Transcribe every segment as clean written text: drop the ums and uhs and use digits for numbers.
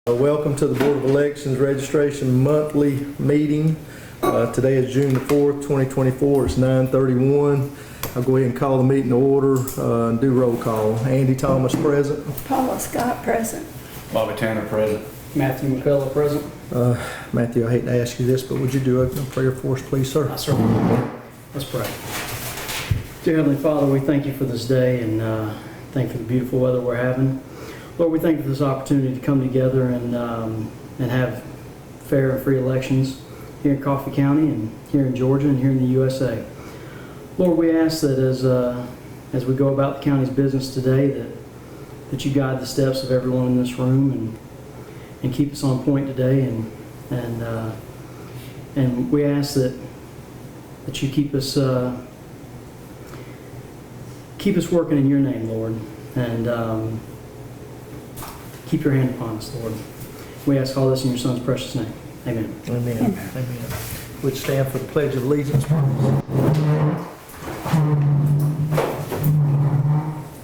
Welcome to the Board of Elections Registration Monthly Meeting. Today is June the 4th, 2024. It's 9:31. I'll go ahead and call the meeting to order and do roll call. Andy Thomas present. Paula Scott present. Bobby Tanner present. Matthew McCullough present. Matthew, I hate to ask you this, but would you do opening prayer for us, please, sir? I certainly will. Let's pray. Dear Heavenly Father, we thank you for this day and thank you for the beautiful weather we're having. Lord, we thank you for this opportunity to come together and have fair and free elections here in Coffee County and here in Georgia and here in the USA. Lord, we ask that as we go about the county's business today, that you guide the steps of everyone in this room and keep us on point today, and we ask that you keep us working in your name, Lord, and keep your hand upon us, Lord. We ask all this in your Son's precious name. Amen. Amen. Amen. Would you stand for the Pledge of Allegiance, please?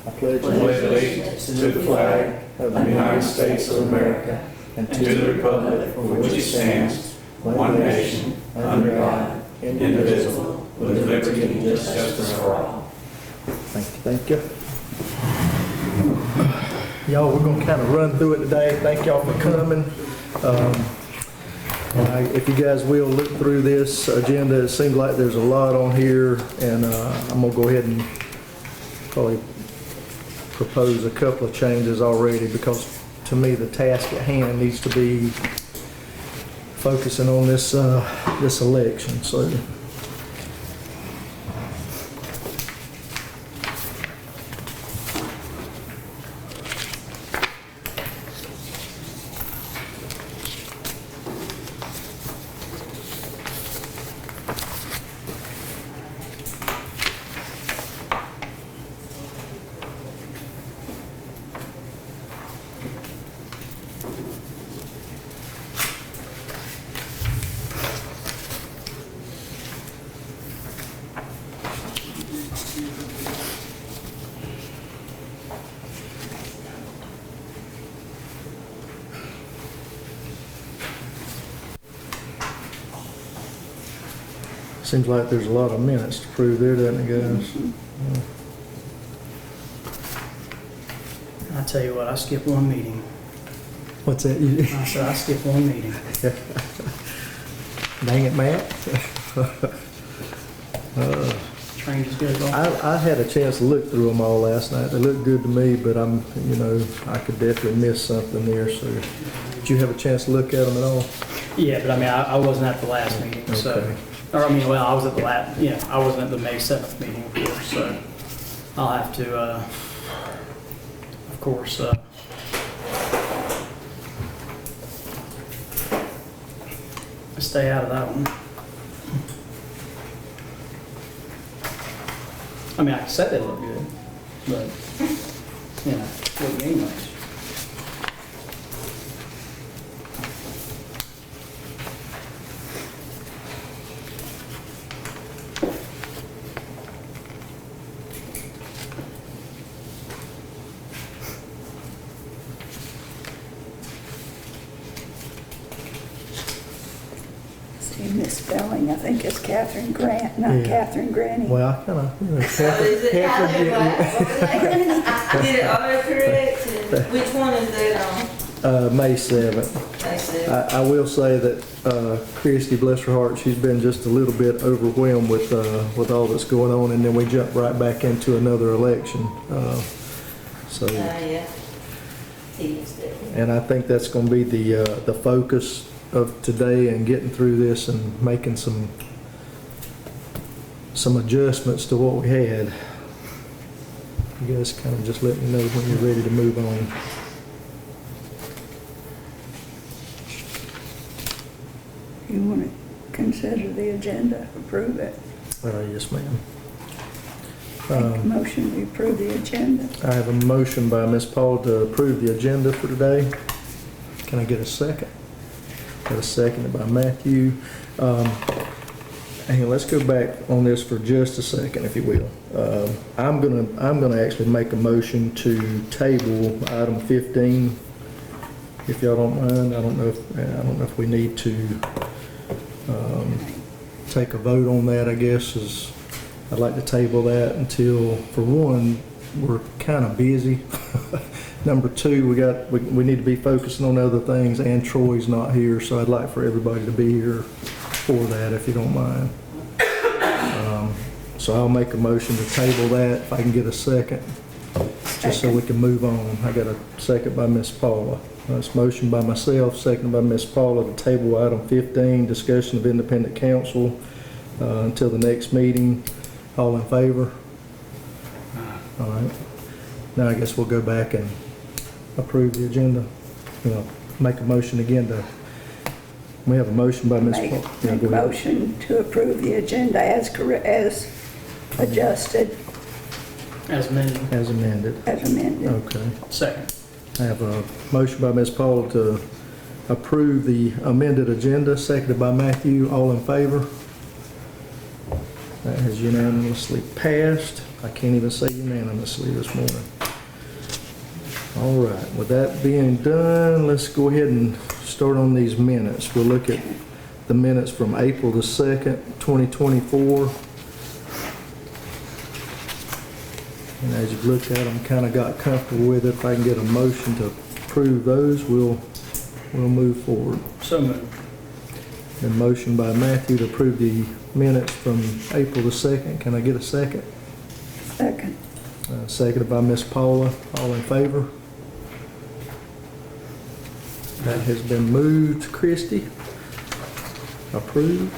I pledge Allegiance to the flag of the United States of America and to the republic for which it stands, one nation, under God, indivisible, with liberty and justice for all. Thank you. Y'all, we're going to kind of run through it today. Thank y'all for coming. If you guys will look through this agenda, it seems like there's a lot on here, and I'm going to go ahead and probably propose a couple of changes already, because to me the task at hand needs to be focusing on this election. So. Seems like there's a lot of minutes to prove there, doesn't it, guys? I tell you what, I skipped one meeting. What's that? I said I skipped one meeting. Dang it, Matt. Train just goes off. I had a chance to look through them all last night. They looked good to me, but I could definitely miss something there. So, did you have a chance to look at them at all? Yeah, but I mean, I wasn't at the last meeting, so. Okay. Or I mean, well, I was at the I wasn't at the May 7th meeting, of course, so I'll have to, of course, stay out of that one. I mean, I can say they look good, but, look anyways. Misspelling, I think it's Catherine Grant, not Yeah. Catherine Granny. Well, I kind of, Is it Catherine, did it autocorrect? And which one is that on? May 7th. They said. I will say that Christy, bless her heart, she's been just a little bit overwhelmed with all that's going on, and then we jump right back into another election. Yeah. He is there. And I think that's going to be the focus of today, and getting through this and making some adjustments to what we had. You guys kind of just let me know when you're ready to move on. You want to consider the agenda, approve it. Yes, ma'am. Make a motion, we approve the agenda. I have a motion by Ms. Paul to approve the agenda for today. Can I get a second? Got a second by Matthew. And let's go back on this for just a second, if you will. I'm gonna actually make a motion to table item 15 if y'all don't mind. I don't know if we need to take a vote on that, I guess, is, I'd like to table that until, for one, we're kind of busy. Number two, we need to be focusing on other things, and Troy's not here, so I'd like for everybody to be here for that, if you don't mind. So I'll make a motion to table that, if I can get a second, just so we can move on. I got a second by Ms. Paula. That's motion by myself, second by Ms. Paula, to table item 15, discussion of independent counsel, until the next meeting. All in favor? All right. Now I guess we'll go back and approve the agenda. Make a motion again to, we have a motion by Ms. Paula. Yeah, Make go a ahead. motion to approve the agenda as adjusted, As amended. As amended. as amended. Okay. Second. I have a motion by Ms. Paula to approve the amended agenda, seconded by Matthew. All in favor? That has unanimously passed. I can't even say unanimously this morning. All right, with that being done, let's go ahead and start on these minutes. We'll look at the minutes from April the 2nd, 2024. And as you've looked at them, kind of got comfortable with it. If I can get a motion to approve those, we'll move forward. So moved. A motion by Matthew to approve the minutes from April the 2nd. Can I get a second? Second. Seconded by Ms. Paula. All in favor? That has been moved. Christie? Approved.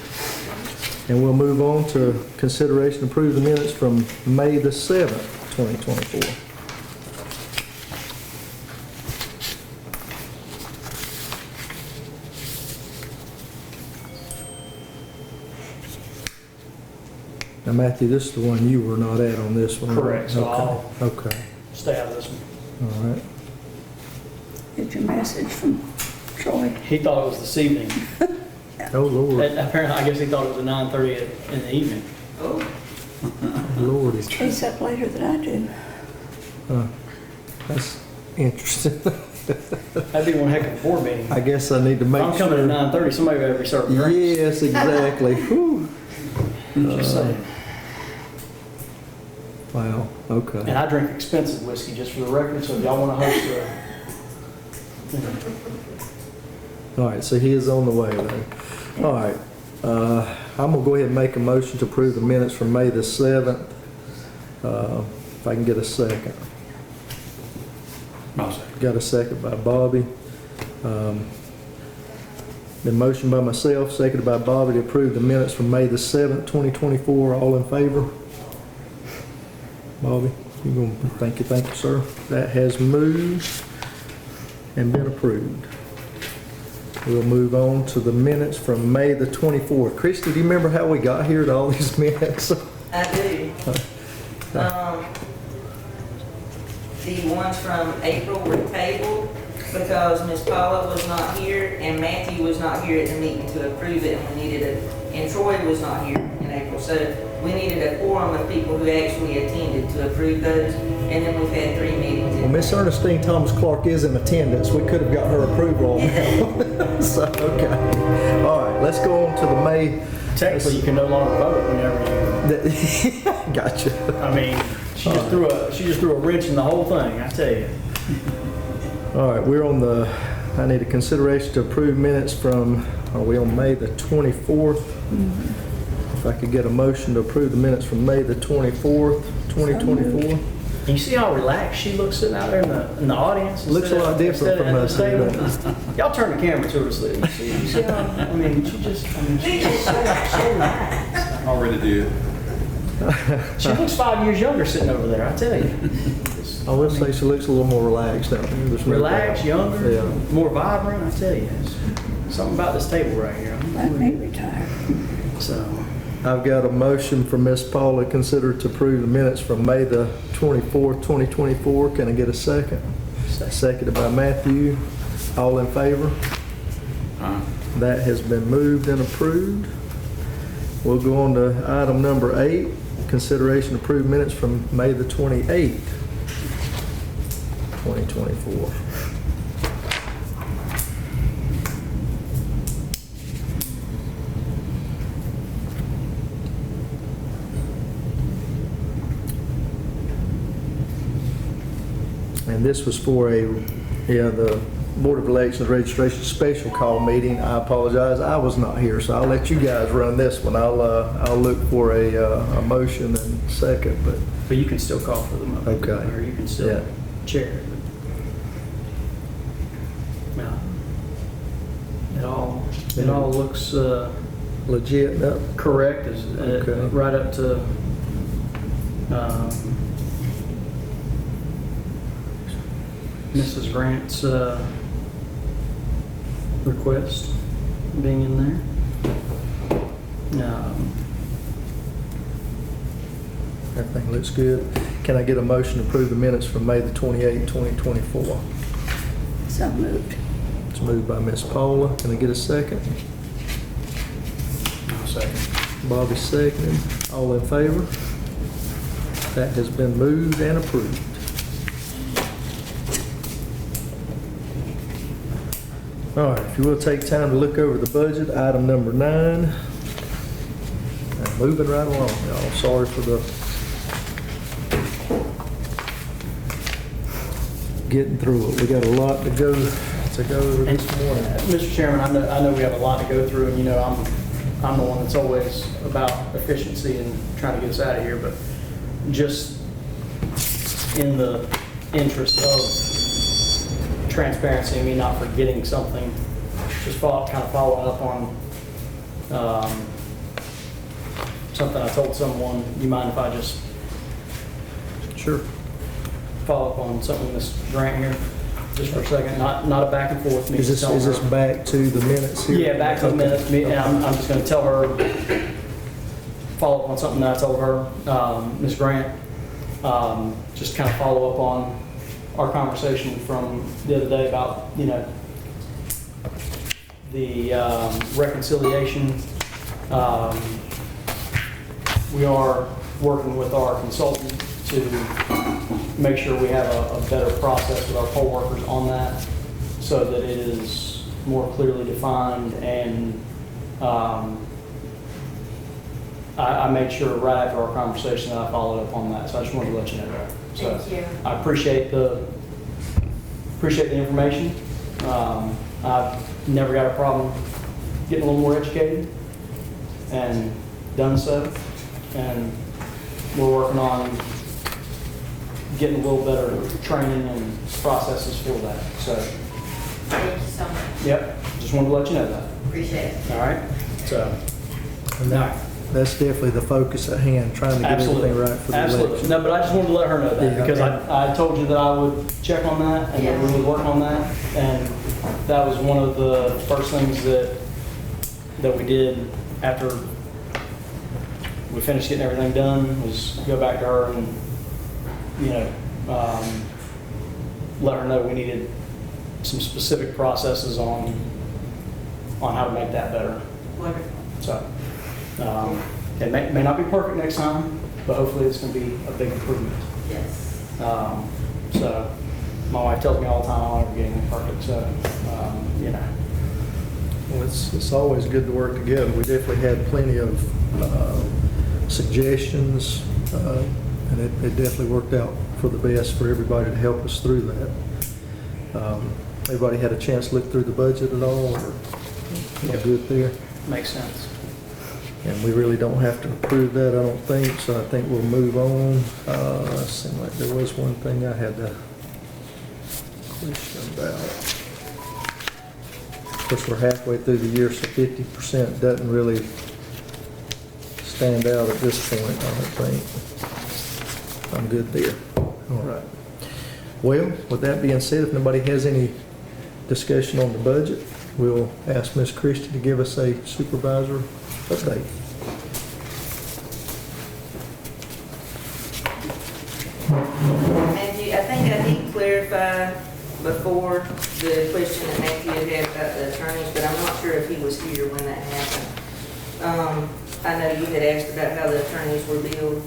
And we'll move on to consideration to approve the minutes from May the 7th, 2024. Now, Matthew, this is the one you were not at on this one. right? Correct, so Okay. Stay out of this one. All right. Get your message from Troy. He thought it was this evening. Oh, Lord. And apparently, I guess he thought it was at 9:30 in the evening. Oh, Lordy. He's up later than I do. That's interesting. That'd be one heck of a board meeting. I guess I need to If make I'm coming at sure. 9:30, somebody better be serving drinks. Yes, exactly. Whew. Just saying. Wow, And okay. I drink expensive whiskey, just for the record, so if y'all want to host All right, so he is on the way then. All right, I'm gonna go ahead and make a motion to approve the minutes from May the 7th. If I can get a second. Got a second by Bobby. The motion by myself, seconded by Bobby to approve the minutes from May the 7th, 2024. All in favor? Bobby, you gonna, thank you, sir. That has moved and been approved. We'll move on to the minutes from May the 24th. Christie, do you remember how we got here to all these minutes? I do. The ones from April were tabled because Ms. Paula was not here and Matthew was not here at the meeting to approve it, and and Troy was not here in April, so we needed a quorum of people who actually attended to approve those, and then we've had 3 meetings. Well, Miss Ernestine Thomas Clark is in attendance. We could have got her approval on that. So, okay. All right, let's go on to the May. Technically, you can no longer vote whenever Gotcha. I mean, she just threw a wrench in the whole thing, I tell you. All right, I need a consideration to approve minutes from, are we on May the 24th? If I could get a motion to approve the minutes from May the 24th, 2024. And you see how relaxed she looks sitting out there in the audience? Looks a lot different from us, table. doesn't Y'all turn the camera to her, so you see how, she's just so relaxed. Already did. She looks 5 years younger sitting over there, I tell you. I would say she looks a little more relaxed out there. There's no Relaxed, doubt. younger, Yeah. more vibrant, I tell you. It's something about this table right here. Let me retire. So, I've got a motion from Ms. Paula, consider to approve the minutes from May the 24th, 2024. Can I get a second? Seconded by Matthew. All in favor? That has been moved and approved. We'll go on to item number 8, consideration to approve minutes from May the 28th, 2024. And this was for the Board of Elections Registration Special Call Meeting. I apologize, I was not here, so I'll let you guys run this one. I'll look for a motion and second, but But you can still call for the motion. Okay. Or you can still Yeah. chair it. Yeah. It all looks legit, no? correct, Okay. right up to Mrs. Grant's request being in there. Everything looks good. Can I get a motion to approve the minutes from May the 28th, 2024? So moved. It's moved by Ms. Paula. Can I get a second? I'll second. Bobby seconded. All in favor? That has been moved and approved. All right, if you will take time to look over the budget, item number 9. And moving right along, y'all. Sorry for the getting through it. We got a lot to go over And, this morning. Mr. Chairman, I know we have a lot to go through, and I'm the one that's always about efficiency and trying to get us out of here, but just in the interest of transparency and me not forgetting something, just following up on something I told someone. You mind if I just Sure. follow up on something Ms. Grant here, just for a second? Not a back and forth. Me Is just telling this her- back to the minutes here? Yeah, back to the Okay. minutes, and I'm just gonna tell her, follow up on something that I told her, Ms. Grant, just kind of follow up on our conversation from the other day about, the reconciliation. We are working with our consultant to make sure we have a better process with our poll workers on that, so that it is more clearly defined, and I made sure right after our conversation that I followed up on that, so I just wanted to let you know that. So Thank you. I appreciate the information. I've never got a problem getting a little more educated, and done so, and we're working on getting a little better training and processes for that. So, Thank you so much. yep, just wanted to let you know that. Appreciate it. All right? So, And that's definitely the focus at hand, trying to get absolutely. everything right for the Absolutely. election. No, but I just wanted to let her know that, Yeah, because and- I told you that I would check on that, and that we would work on that, and that was one of the first things that we did after we finished getting everything done, was go back to her and, let her know we needed some specific processes on how to make that better. Wonderful. So, it may not be perfect next time, but hopefully it's going to be a big improvement. Yes. So, my wife tells me all the time I want to get anything perfect, so, Well, it's always good to work together. We definitely had plenty of suggestions, and it definitely worked out for the best for everybody to help us through that. Everybody had a chance to look through the budget at all, or all good there? makes sense. And we really don't have to approve that, I don't think, so I think we'll move on. It seemed like there was one thing I had to question about. Of course, we're halfway through the year, so 50% doesn't really stand out at this point, I don't think. I'm good there. All right. Well, with that being said, if nobody has any discussion on the budget, we'll ask Ms. Christie to give us a supervisor update. Matthew, I think I did clarify before the question that Matthew had about the attorneys, but I'm not sure if he was here when that happened. I know you had asked about how the attorneys were billed.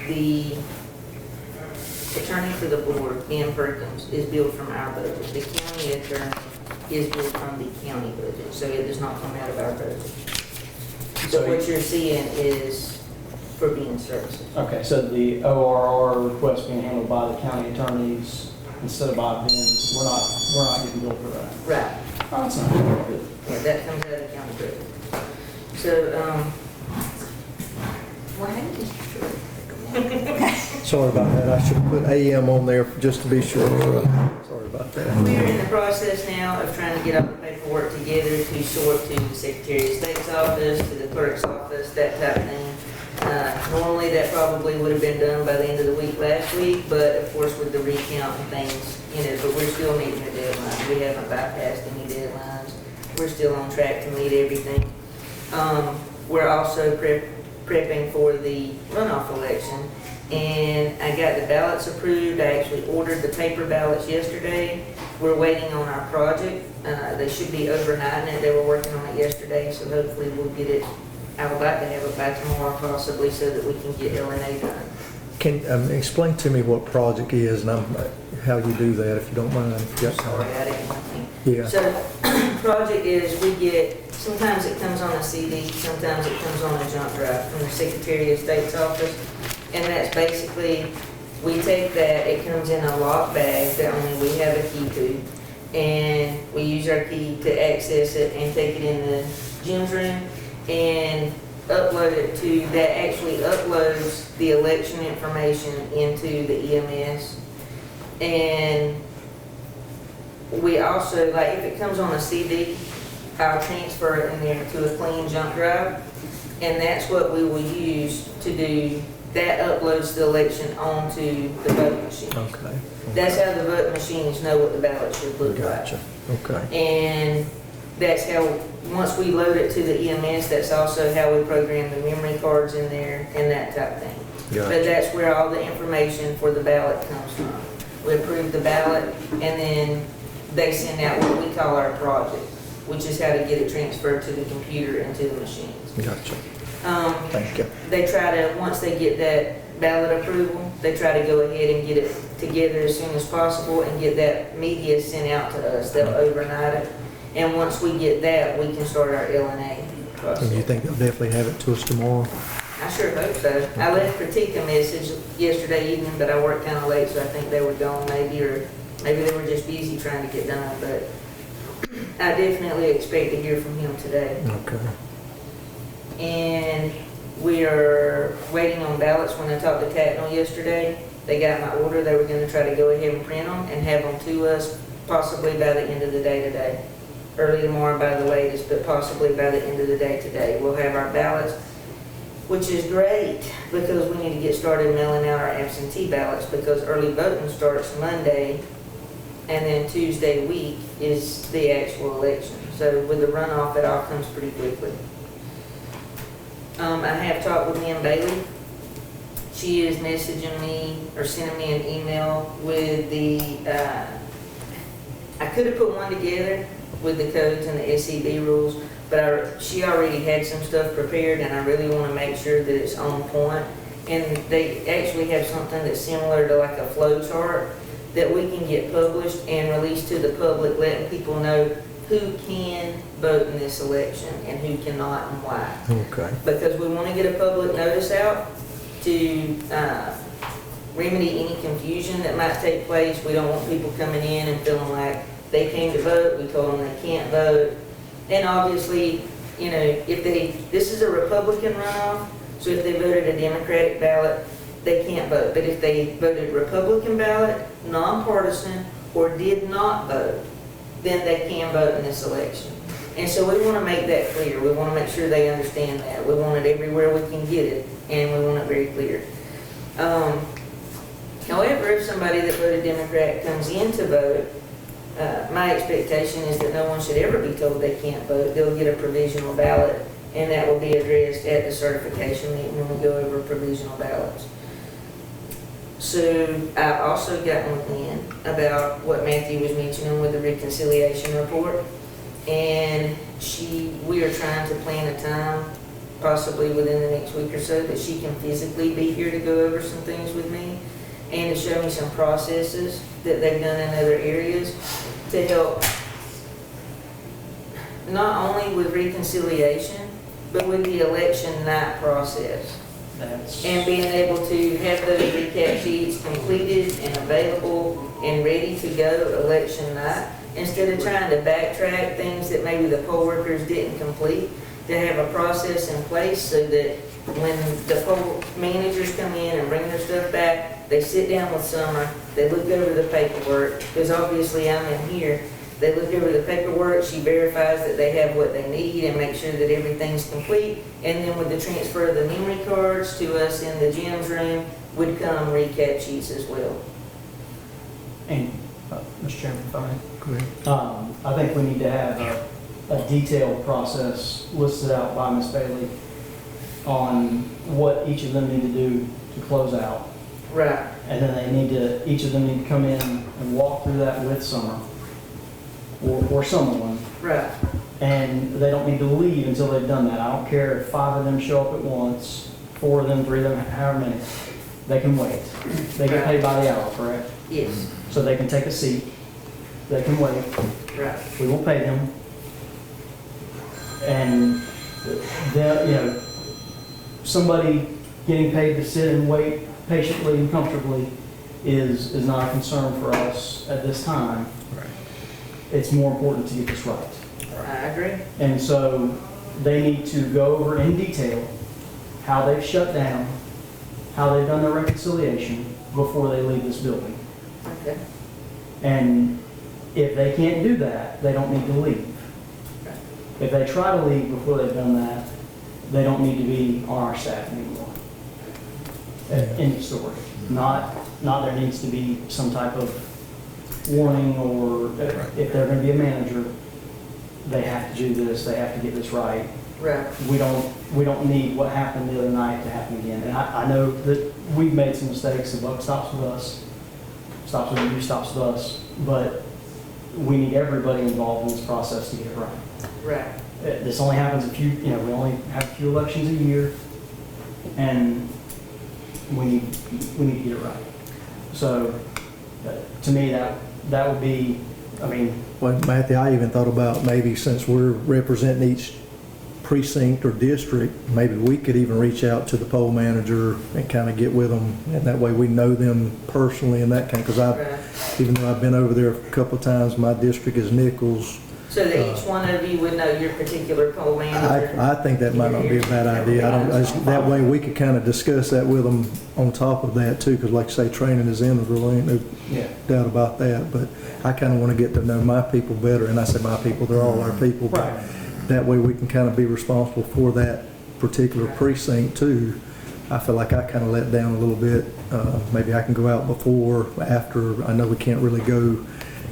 The attorney for the board, Ian Perkins, is billed from our budget. The county attorney is billed from the county budget, so it does not come out of our budget. So what you're seeing is for being services. Okay, so the ORR request being handled by the county attorneys instead of I being, we're not getting billed for that. Right. Oh, that's not good. Yeah, that comes out of county credit. So, what happened? Sorry about that. I should have put AM on there just to be sure. Sorry about that. We're in the process now of trying to get all the paperwork together to sort to the Secretary of State's office, to the clerk's office, that type of thing. Normally, that probably would have been done by the end of the week last week, but of course with the recount and things, but we're still meeting the deadline. We haven't bypassed any deadlines. We're still on track to meet everything. We're also prepping for the runoff election, and I got the ballots approved. I actually ordered the paper ballots yesterday. We're waiting on our project. They should be overnighting it. They were working on it yesterday, so hopefully we'll get it. I would like to have it by tomorrow possibly so that we can get LNA done. Can, explain to me what project is and how you do that, if you don't mind. If you got Sorry, time. I didn't think. Yeah. So, project is we get, sometimes it comes on a CD, sometimes it comes on a jump drive from the Secretary of State's office. And that's basically, we take that, it comes in a locked bag that only we have a key to. And we use our key to access it and take it in the Jim's room and upload it to, that actually uploads the election information into the EMS. And we also, like, if it comes on a CD, I'll transfer it in there to a clean jump drive, and that's what we will use to do, that uploads the election onto the vote machine. Okay. That's how the vote machines know what the ballot should look like. Gotcha. Okay. And that's how, once we load it to the EMS, that's also how we program the memory cards in there and that type of thing. But Gotcha. that's where all the information for the ballot comes from. We approve the ballot, and then they send out what we call our project, which is how to get it transferred to the computer and to the machines. Gotcha. Thank you. They try to, once they get that ballot approval, they try to go ahead and get it together as soon as possible and get that media sent out to us. They'll overnight it. And once we get that, we can start our LNA And you process. think they'll definitely have it to us tomorrow? I sure hope so. I left Pratika a message yesterday evening, but I worked kind of late, so I think they were gone maybe, or maybe they were just busy trying to get done. But I definitely expect to hear from him today. Okay. And we are waiting on ballots. When I talked to Tatnall yesterday, they got my order. They were going to try to go ahead and print them and have them to us possibly by the end of the day today. Early tomorrow by the latest, but possibly by the end of the day today. We'll have our ballots, which is great because we need to get started mailing out our absentee ballots because early voting starts Monday, and then Tuesday week is the actual election. So with the runoff, it all comes pretty quickly. I have talked with Lynn Bailey. She is messaging me or sending me an email with the, I could have put one together with the codes and the SEB rules, but she already had some stuff prepared, and I really want to make sure that it's on point. And they actually have something that's similar to like a flow chart that we can get published and released to the public, letting people know who can vote in this election and who cannot and why. Okay. Because we want to get a public notice out to remedy any confusion that might take place. We don't want people coming in and feeling like they came to vote, we told them they can't vote. And obviously, if this is a Republican runoff, so if they voted a Democratic ballot, they can't vote. But if they voted Republican ballot, nonpartisan, or did not vote, then they can vote in this election. And so we want to make that clear. We want to make sure they understand that. We want it everywhere we can get it, and we want it very clear. However, if somebody that voted Democrat comes in to vote, my expectation is that no one should ever be told they can't vote. They'll get a provisional ballot, and that will be addressed at the certification meeting when we go over provisional ballots. So I also got with Lynn about what Matthew was mentioning with the reconciliation report, and we are trying to plan a time, possibly within the next week or so, that she can physically be here to go over some things with me and to show me some processes that they've done in other areas to help not only with reconciliation, but with the election night process. And being able to have those recap sheets completed and available and ready to go election night, instead of trying to backtrack things that maybe the poll workers didn't complete, to have a process in place so that when the poll managers come in and bring their stuff back, they sit down with Summer, they look over the paperwork, because obviously I'm in here, they look over the paperwork, she verifies that they have what they need and make sure that everything's complete, and then with the transfer of the memory cards to us in the Jim's room, would come recap sheets as well. And, Mr. Chairman, if I may. Go ahead. I think we need to have a detailed process listed out by Ms. Bailey on what each of them need to do to close out. Right, And then each of them need to come in and walk through that with Summer or someone. right, And they don't need to leave until they've done that. I don't care if 5 of them show up at once, 4 of them, 3 of them, however many. They can wait. They get paid by the hour, correct? yes, So they can take a seat. They can wait. right, We will pay them. And then, somebody getting paid to sit and wait patiently and comfortably is not a concern for us at this time. It's more important to get this right. I agree. And so they need to go over in detail how they've shut down, how they've done their reconciliation before they leave this building. Okay, And if they can't do that, they don't need to leave. If they try to leave before they've done that, they don't need to be on our staff anymore. End of story. Not there needs to be some type of warning, or if they're going to be a manager, they have to do this, they have to get this right. right, We don't need what happened the other night to happen again. And I know that we've made some mistakes. The buck stops with us, stops with you, stops with us. But we need everybody involved in this process to get it right. right, This only happens we only have a few elections a year, and we need to get it right. So, to me, that would be, Well, Matthew, I even thought about maybe since we're representing each precinct or district, maybe we could even reach out to the poll manager and kind of get with them, and that way we know them personally and that kind, because right. even though I've been over there a couple of times, my district is Nichols. So that each one of you would know your particular poll manager? I think that might not be a bad idea. That way we could kind of discuss that with them on top of that too, because like you say, training is integral, ain't no doubt about that. But I kind of want to get to know my people better, and I say my people, they're all our people. But Right. that way we can kind of be responsible for that particular precinct too. I feel like I kind of let down a little bit. Maybe I can go out before, after. I know we can't really go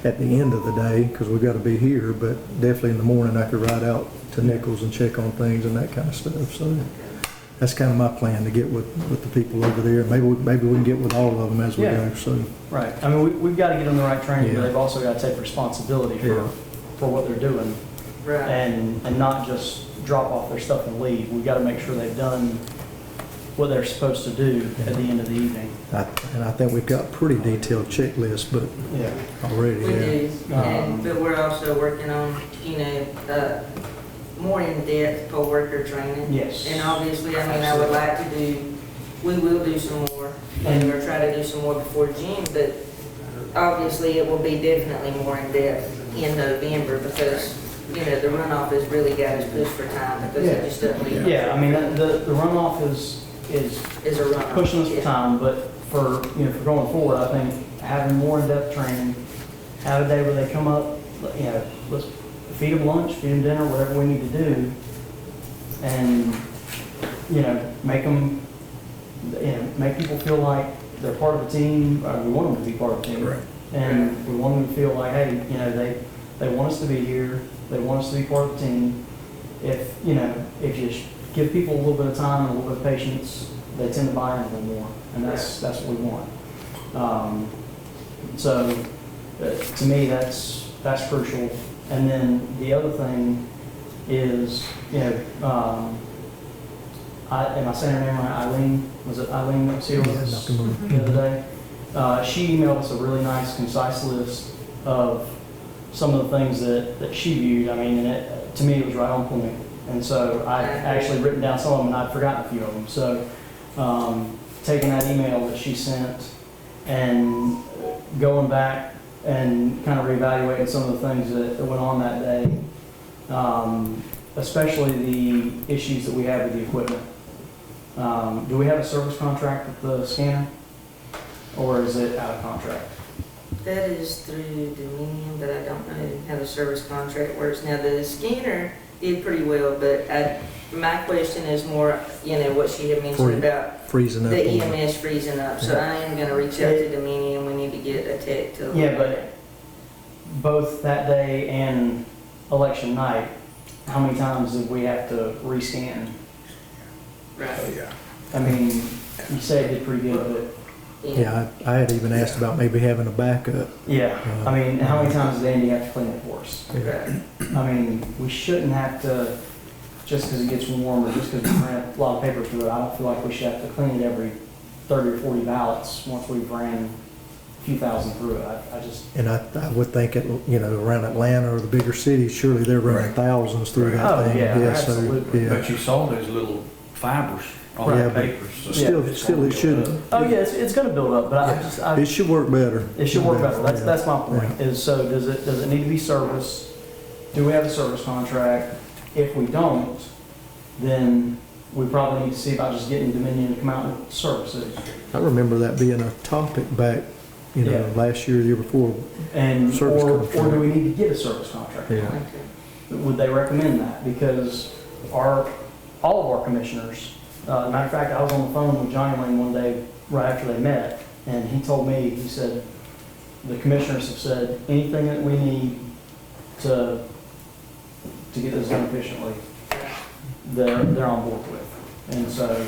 at the end of the day because we've got to be here, but definitely in the morning I could ride out to Nichols and check on things and that kind of stuff. So that's kind of my plan, to get with the people over there. Maybe we can get with all of them as we Yeah. go. So right. We've got to get them the right training, but Yeah. they've also got to take responsibility Yeah. for what they're doing, Right, and not just drop off their stuff and leave. We've got to make sure they've done what they're supposed to do at the end of the evening. and I think we've got a pretty detailed checklist, but Yeah. already, we do, Um, but we're also working on, more in-depth poll worker training. Yes. And obviously, I would like to we will do some more, and we'll try to do some more before June, but obviously it will be definitely more in-depth in November, because, the runoff has really got us pushed for time, because it just doesn't leave. Yeah, the runoff is Is a runoff. pushing us for Yeah. time, but for going forward, I think having more in-depth training, have a day where they come up, let's feed them lunch, feed them dinner, whatever we need to do, and, make people feel like they're part of the team. We want them to be part of the team. Right. And we want them to feel like, hey, they want us to be here, they want us to be part of the team. If you give people a little bit of time and a little bit of patience, they tend to buy in a little more, and that's what we want. So, to me, that's crucial. And then the other thing is, am I saying her name right? Eileen? Was it Eileen that was here with us the other day? She emailed us a really nice, concise list of some of the things that she viewed. And to me, it was right on point. And so I'd actually written down some of them, and I'd forgotten a few of them. So taking that email that she sent and going back and kind of reevaluating some of the things that went on that day, especially the issues that we have with the equipment. Do we have a service contract with the scanner, or is it out of contract? That is through Dominion, but I don't know how the service contract works. Now, the scanner did pretty well, but my question is more, what she had mentioned about Freezing up. the on the- EMS freezing up. So I am gonna reach out to Dominion. We need to get a tech to. Yeah, but both that day and election night, how many times did we have to rescan? Right. I mean, you say it did pretty good, Yeah, I had even asked about maybe having a backup. but yeah. I mean, how many times did Andy have to clean it for us? Right. I mean, we shouldn't have to, just because it gets warm or just because we ran a lot of paper through it, I don't feel like we should have to clean it every 30 or 40 ballots once we've ran a few thousand through it. I just, And I would think it, around Atlanta or the bigger cities, surely they're running Right. thousands through that Oh, thing. yeah, so, absolutely. yeah. But you saw those little fibers on Yeah, the but papers. so Still, it's still gonna it build should, up. oh yeah, it's going to build up, but it should work better. it should work better. Yeah. That's my point. Is so does it need to be serviced? Do we have a service contract? If we don't, then we probably need to see about just getting Dominion to come out and service it. I remember that being a topic back, Yeah. last year, the year before. And Service or contract. do we need to get a service contract? Yeah. Okay. Would they recommend that? Because all of our commissioners, matter of fact, I was on the phone with Johnny Lane one day right after they met, and he told me, he said, the commissioners have said, anything that we need to get this done efficiently, they're on board with. And so,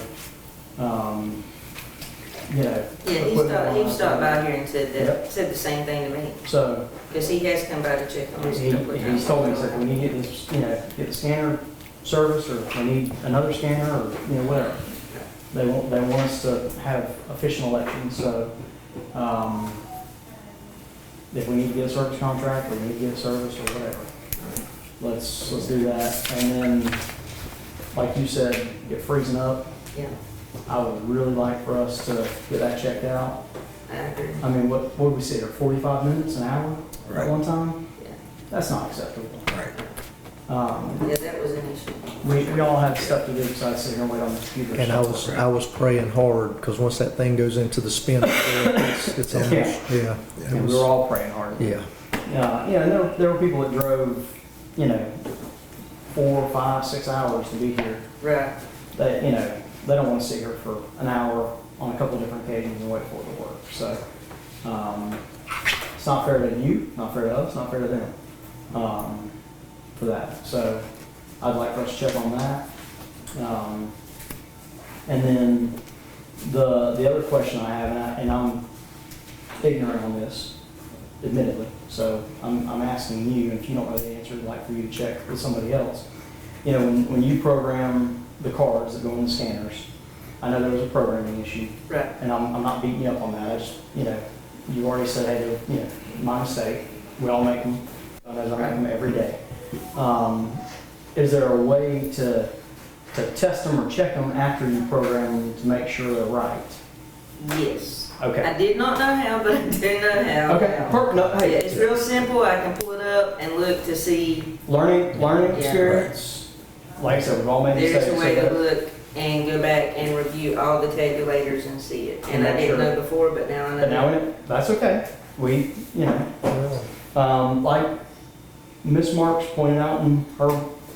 Yeah, he stopped by here and said the same thing to me, So, because he has come by to check on us a couple of times. he's told me, he said, we need to get this, get the scanner service, or we need another scanner, or, whatever. They want us to have efficient elections, so, if we need to get a service contract, or we need to get a service, or whatever, let's do that. And then, like you said, get freezing up, Yeah, I would really like for us to get that checked out. I agree. I mean, what did we say, 45 minutes, an hour at Right. one time? Yeah. That's not acceptable. Right. Yeah, that was an issue. We all have stuff to do besides sit here and wait on the computer. And I was praying hard, because once that thing goes into the spin, it's almost, yeah. it And we was- were all praying hard. Yeah, And there were people that drove, 4, 5, 6 hours to be here. Right. They, they don't want to sit here for an hour on a couple of different occasions and wait for it to work. So, it's not fair to you, not fair to us, not fair to them, for that. So, I'd like for us to check on that. And then the other question I have, and I'm ignorant on this, admittedly, so I'm asking you, and if you don't know the answer, I'd like for you to check with somebody else. When you program the cards that go in the scanners, I know there was a programming issue, Right. and I'm not beating you up on that. I just, you already said, hey, my mistake. We all make them. I make them every day. Is there a way to test them or check them after you program them to make sure they're right? Yes. Okay. I did not know how, but I do know how. Okay. No, Yeah, hey, it's real simple. I can pull it up and look to see. learning Yeah. experience. Like I said, we've all made mistakes. There's a way so to that- look and go back and review all the tabulators and see it. And I Make didn't sure. know before, but now I know. But now that's okay. We, like Miss Marks pointed out in her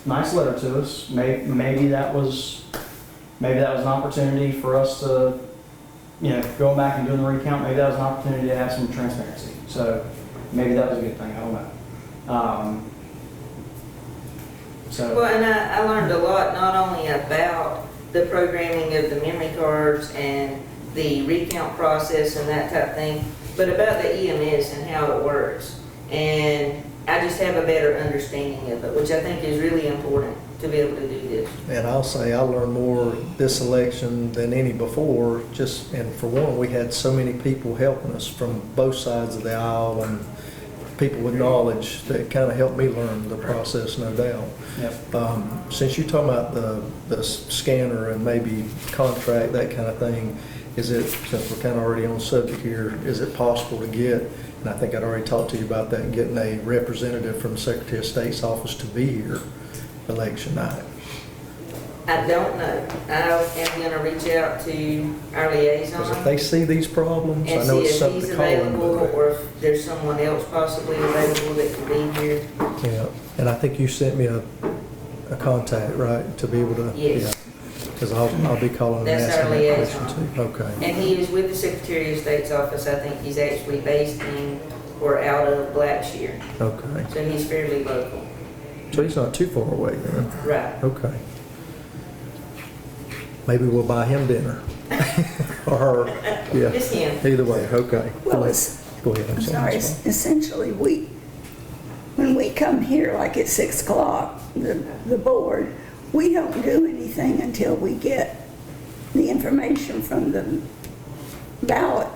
nice letter to us, maybe that was an opportunity for us to, going back and doing the recount. Maybe that was an opportunity to have some transparency. So maybe that was a good thing. I don't know. Well, and I learned a lot, not only about the programming of the memory cards and the recount process and that type of thing, but about the EMS and how it works. And I just have a better understanding of it, which I think is really important to be able to do this. and I'll say I learned more this election than any before, and for one, we had so many people helping us from both sides of the aisle, and people with knowledge that kind of helped me learn the process, no doubt. Yep. Since you're talking about the scanner and maybe contract, that kind of thing, is it, since we're kind of already on the subject here, is it possible to get, and I think I'd already talked to you about that, getting a representative from the Secretary of State's office to be here election night? I don't know. I am gonna reach out to our Because if they liaison see these problems, I and know see it's if something he's to call them. available but- or if there's someone else possibly available that could be here. Yeah, and I think you sent me a contact, right, to be able to? Yes. Because I'll be calling and That's our asking that question liaison. too. Okay. And he is with the Secretary of State's office. I think he's actually based in or out of Blackshear. Okay. So he's fairly local. So he's not too far away then? Right. Okay. Maybe we'll buy him dinner. Or her, yeah. Just him. Either way, okay. Well, it's, Go ahead, I'm I'm sorry, sorry. essentially, when we come here like at 6 o'clock, the board, we don't do anything until we get the information from the ballot,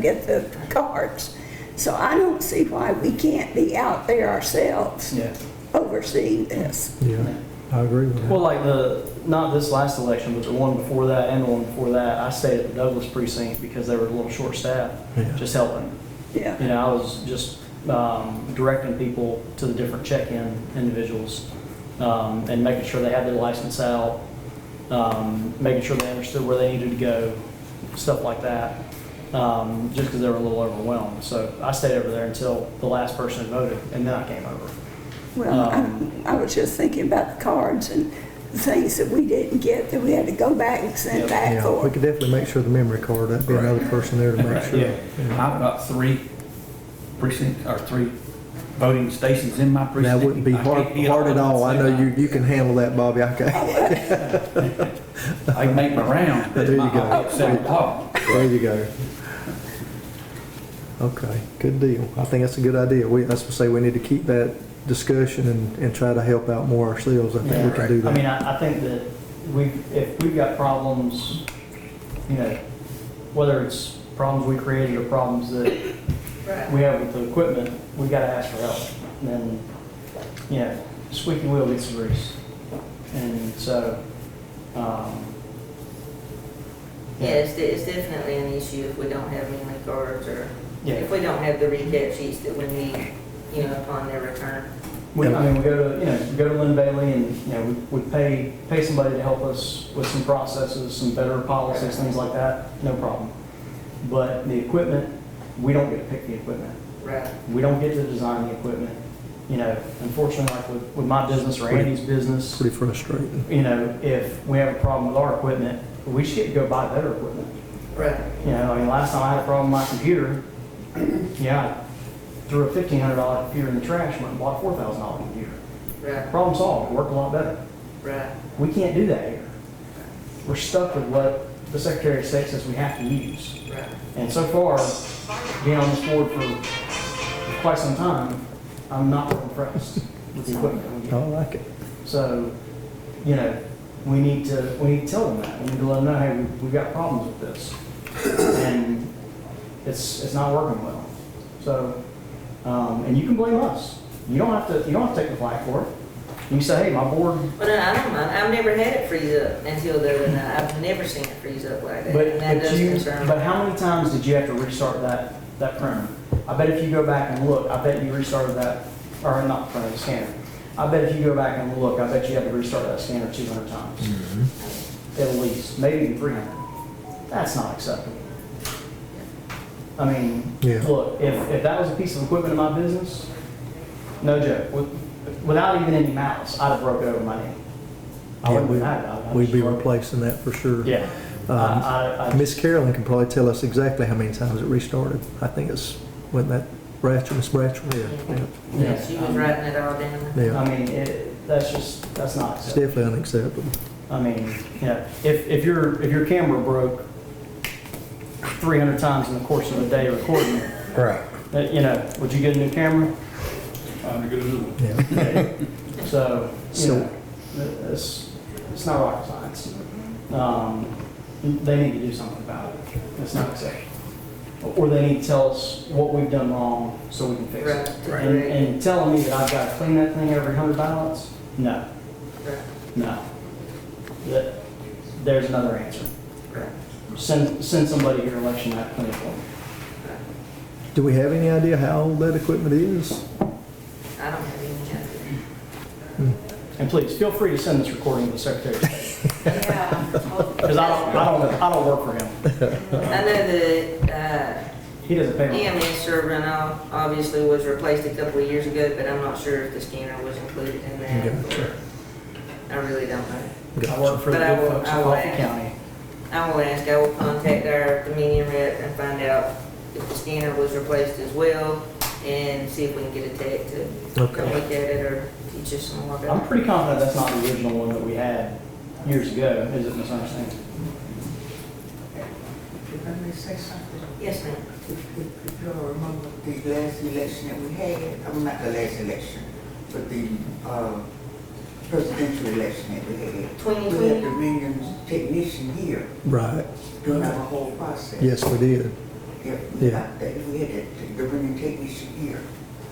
get the cards. So I don't see why we can't be out there ourselves Yeah. overseeing this. Yeah, I agree with Well, that. like not this last election, but the one before that and the one before that, I stayed at the Douglas precinct because they were a little short-staffed, Yeah. just helping. Yeah. I was just directing people to the different check-in individuals and making sure they had their license out, making sure they understood where they needed to go, stuff like that, just because they were a little overwhelmed. So I stayed over there until the last person had voted, and then I came over. Well, I was just thinking about the cards and the things that we didn't get, that we had to go back and send Yep. back Yeah, we for. could definitely make sure the memory card, that'd be another person there to make sure. Yeah. I've got 3 precincts, or 3 voting stations in my precinct. That wouldn't be I hard, can't be hard at all. I know same you can handle that, Bobby. Okay. time. I can make my rounds, but There you my go. at 7 o'clock. There you go. Okay, good deal. I think that's a good idea. That's to say, we need to keep that discussion and try to help out more ourselves. I think we can do I mean, that. I think that if we've got problems, whether it's problems we created or problems that Right. we have with the equipment, we gotta ask for help. And then, squeaky wheel gets the grease. And so, Yeah, it's definitely an issue if we don't have memory cards or yeah. if we don't have the recap sheets that we need, upon their return. We go to Lynn Bailey and, we pay somebody to help us with some processes, some better policies, things like that, no problem. But the equipment, we don't get to pick the equipment. Right. We don't get to design the equipment. Unfortunately, like with my business or Andy's business, Pretty frustrating. if we have a problem with our equipment, we just get to go buy better equipment. Right. Last time I had a problem with my computer, I threw a $1,500 computer in the trash, went and bought a $4,000 computer. Right. Problem solved, worked a lot better. Right. We can't do that here. We're stuck with what the Secretary of State says we have to use. Right. And so far, being on this board for quite some time, I'm not impressed with the equipment we I get. like it. So, we need to tell them that. We need to let them know, hey, we've got problems with this. And it's not working well. So, and you can blame us. You don't have to take the flak for it. You can say, hey, my board. But I don't mind. I've never had it freeze up until the other night. I've never seen it freeze up like that. And that does concern But me. how many times did you have to restart that printer? I bet if you go back and look, I bet you restarted that, or not the printer, the scanner. I bet if you go back and look, I bet you had to restart that scanner 200 times. At least, maybe even 300. That's not acceptable. I mean, Yeah. look, if that was a piece of equipment in my business, no joke, without even any malice, I'd have broke it over my knee. I Yeah, wouldn't have had it. I'd We'd just be broke it. replacing that for sure. Yeah. Miss Carolyn can probably tell us exactly how many times it restarted. I think wasn't that Miss Bratcher? Yeah. Yeah, she was writing it all down. Yeah. I mean, that's not It's acceptable. definitely unacceptable. I mean, if your camera broke 300 times in the course of a day recording, Right. would you get a new camera? Yeah. So, So- it's not rocket science. They need to do something about it. It's not acceptable. Or they need to tell us what we've done wrong so we can fix Right. it. To correct And, it. and telling me that I've got to clean that thing every 100 ballots? No, Right. no. There's another answer. Right. send somebody here election night, plenty for them. Do we have any idea how old that equipment is? I don't have any idea. And please, feel free to send this recording to the Secretary of State, Yeah. because I don't work for him. I know that, He doesn't pay me. EMS server now obviously was replaced a couple of years ago, but I'm not sure if the scanner was included in that. Gotcha. I really don't know. I work for the But I good will- folks I of will Coffee ask. County. I will ask, I will contact our Dominion rep and find out if the scanner was replaced as well, and see if we can get a tech to come Okay. look at it or teach us some more I'm about it. pretty confident that's not the original one that we had years ago, is it, Ms. Ernestine? If I may say something, Yes, ma'am. if you all remember the last election that we had, not the last election, but the presidential election that we had. We had 2020? the Dominion technician here Right. during our whole process. Yes, we did. Yeah. Yeah. We had the Dominion technician here,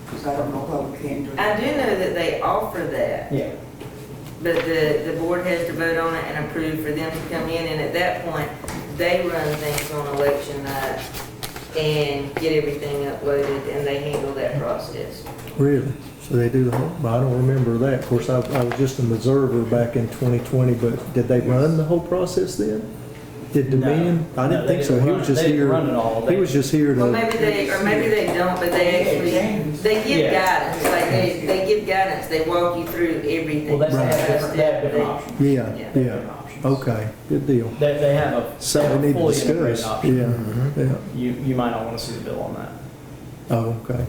because I don't know why we can't do I that. do know that they offer that, Yeah. but the board has to vote on it and approve for them to come in, and at that point, they run things on election night and get everything uploaded, and they handle that process. Really? So they do the whole, I don't remember that. Of course, I was just an observer back in 2020, but did they run the whole process then? Did No. Dominion? I No, didn't they think so. didn't He run was it. just They didn't here. run it all. He was just here Well, to, maybe they don't, but they actually, they give Yeah. guidance, like they give guidance, they walk you through everything. Well, that's, they have Right. different, they have different options. yeah, Yeah. yeah. Different options. Okay, good deal. They have a, So they have we a need to fully integrated discuss. option. Yeah, yeah. You might not want to see the bill on that. Oh, okay.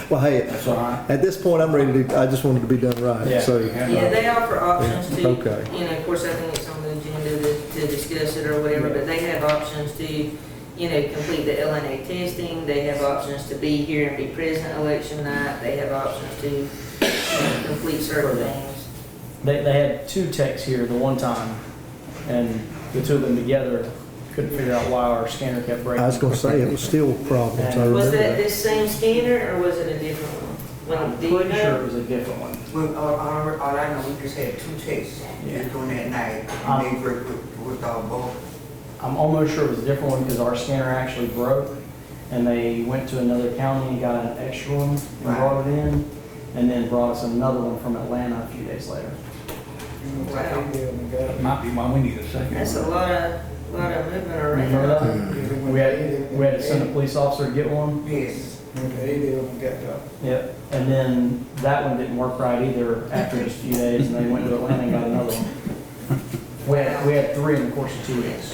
Well, hey, That's all right. at this point, I'm ready to, I just wanted to be done right, Yeah. so. Yeah, they offer options to, Okay. you know, of course, I think it's on the agenda to discuss it or whatever, but they have options to, you know, complete the LNA testing, they have options to be here and be present election night, they have options to, you know, complete certain things. They had two techs here the one time, and the two of them together couldn't figure out why our scanner kept breaking. I was gonna say, it was still problems, I remember Was that that. this same scanner, or was it a different one? I'm Do you pretty sure know? it was a different one. Well, all I know, we just had two tests Yeah. during that night, Um, and they worked with both. I'm almost sure it was a different one because our scanner actually broke, and they went to another county and got an extra one and Right. brought it in, and then brought us another one from Atlanta a few days later. Wow. Might be why we need a second. That's a lot of moving Remember around. that? We had to send a police officer to get one. Yes. Yep. And then that one didn't work right either after just a few days, and they went to Atlanta and got another one. We had three in the course of 2 weeks.